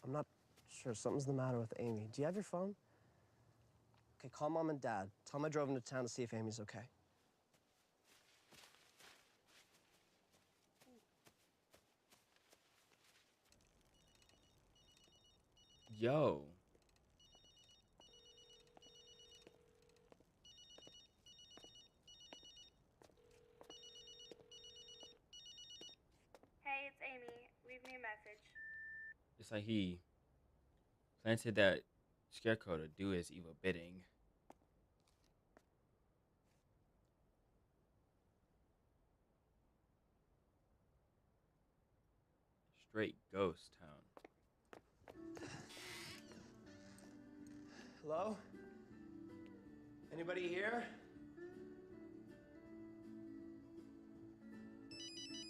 I'm not sure. Something's the matter with Amy. Do you have your phone? Okay, call Mom and Dad. Tell them I drove into town to see if Amy's okay. Yo. Hey, it's Amy. Leave me a message. It's like he planted that scarecrow to do his evil bidding. Straight ghost town. Hello? Anybody here?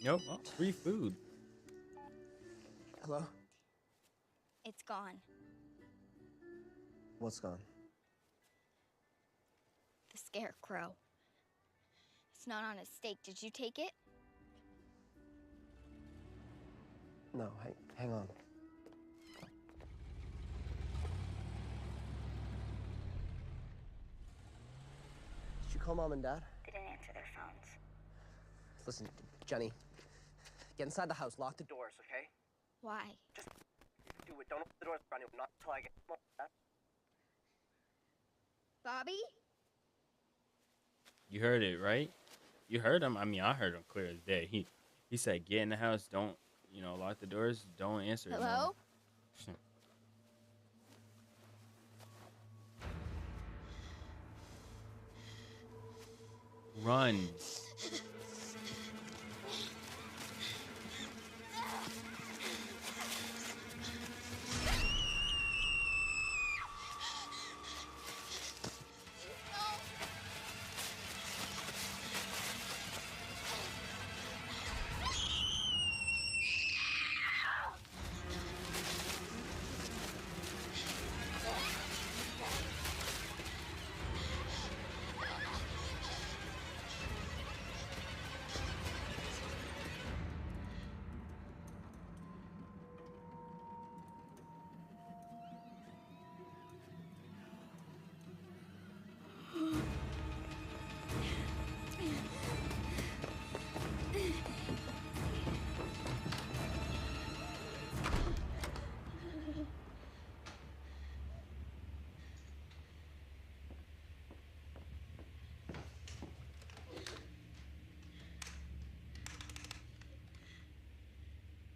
Nope. Oh, free food. Hello? It's gone. What's gone? The scarecrow. It's not on a stake. Did you take it? No, hang on. Did you call Mom and Dad? They didn't answer their phones. Listen, Jenny, get inside the house. Lock the doors, okay? Why? Just do it. Don't open the doors for anyone. Not until I get Mom and Dad. Bobby? You heard it, right? You heard him. I mean, I heard him clear as day. He said, "Get in the house. Don't, lock the doors. Don't answer." Hello? No. Run.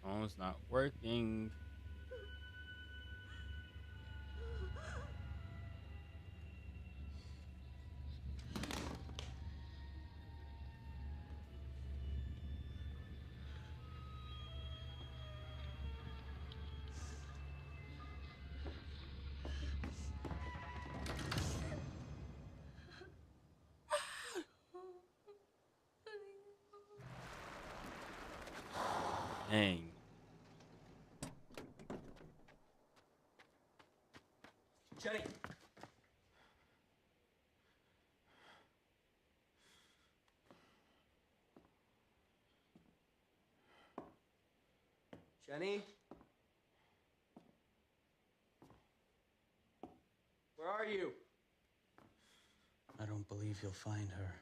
Phone's not working. Dang. Jenny! Jenny? Where are you? I don't believe you'll find her.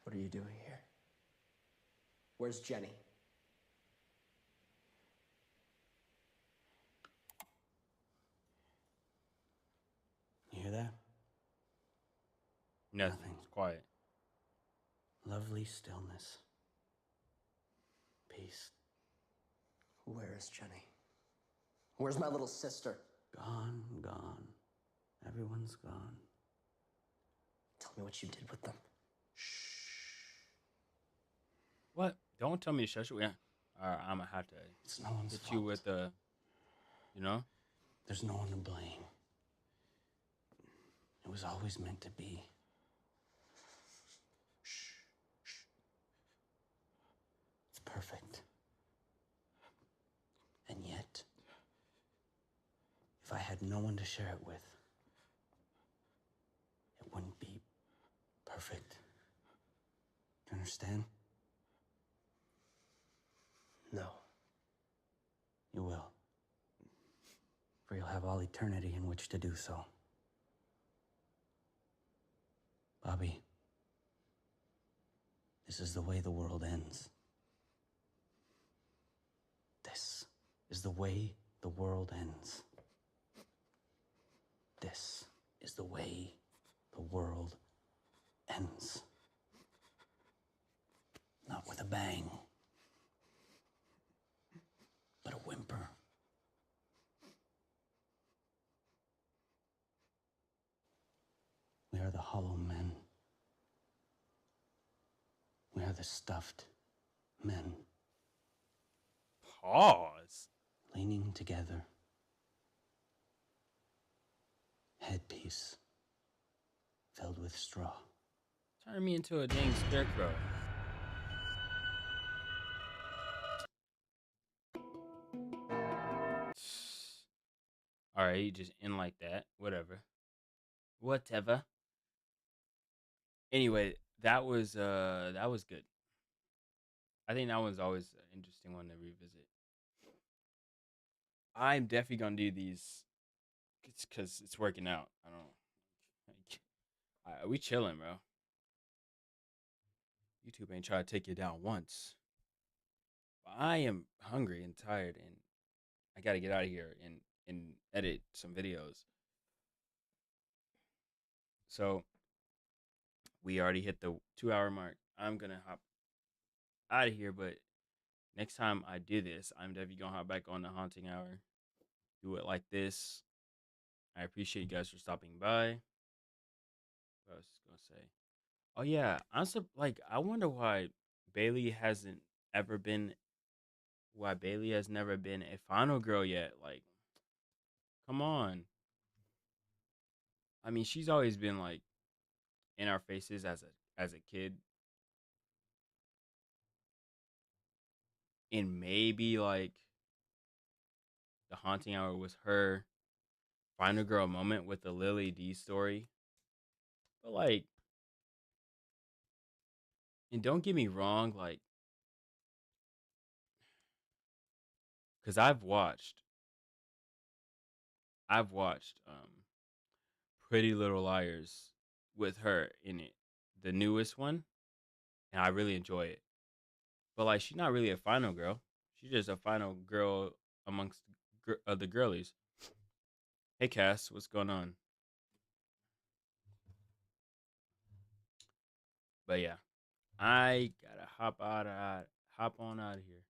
What are you doing here? Where's Jenny? You hear that? Nothing. It's quiet. Lovely stillness. Peace. Where is Jenny? Where's my little sister? Gone, gone. Everyone's gone. Tell me what you did with them. What? Don't tell me to shush. Yeah. Alright, I'm gonna have to It's no one's hit fault. you with the, There's no one to blame. It was always meant to be. It's perfect. And yet, if I had no one to share it with, it wouldn't be perfect. Do you understand? No. You will. For you'll have all eternity in which to do so. Bobby, this is the way the world ends. This is the way the world ends. This is the way the world ends. Not with a bang, but a whimper. We are the hollow men. We are the stuffed men. Pause. Leaning together. Headpiece filled with straw. Turn me into a dang scarecrow. Alright, you just end like that. Whatever. Whatever. Anyway, that was good. I think that one's always an interesting one to revisit. I'm definitely gonna do these because it's working out. I don't. We chilling, bro. YouTube ain't trying to take you down once. But I am hungry and tired, and I gotta get out of here and edit some videos. So we already hit the 2-hour mark. I'm gonna hop out of here, but next time I do this, I'm definitely gonna hop back on the haunting hour. Do it like this. I appreciate you guys for stopping by. What else was I gonna say? Oh yeah, I wonder why Bailey hasn't ever been. Why Bailey has never been a final girl yet? Like, come on. I mean, she's always been like in our faces as a kid, and maybe like the haunting hour was her final girl moment with the Lily D story. But like, and don't get me wrong, like, because I've watched Pretty Little Liars with her in it, the newest one, and I really enjoy it. But like, she's not really a final girl. She's just a final girl amongst the girlies. Hey, Cass, what's going on? But yeah, I gotta hop on out of here.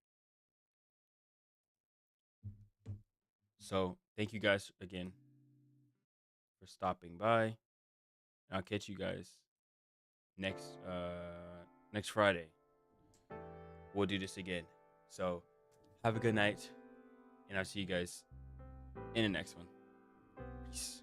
So thank you guys again for stopping by. And I'll catch you guys next Friday. We'll do this again. So have a good night, and I'll see you guys in the next one. Peace.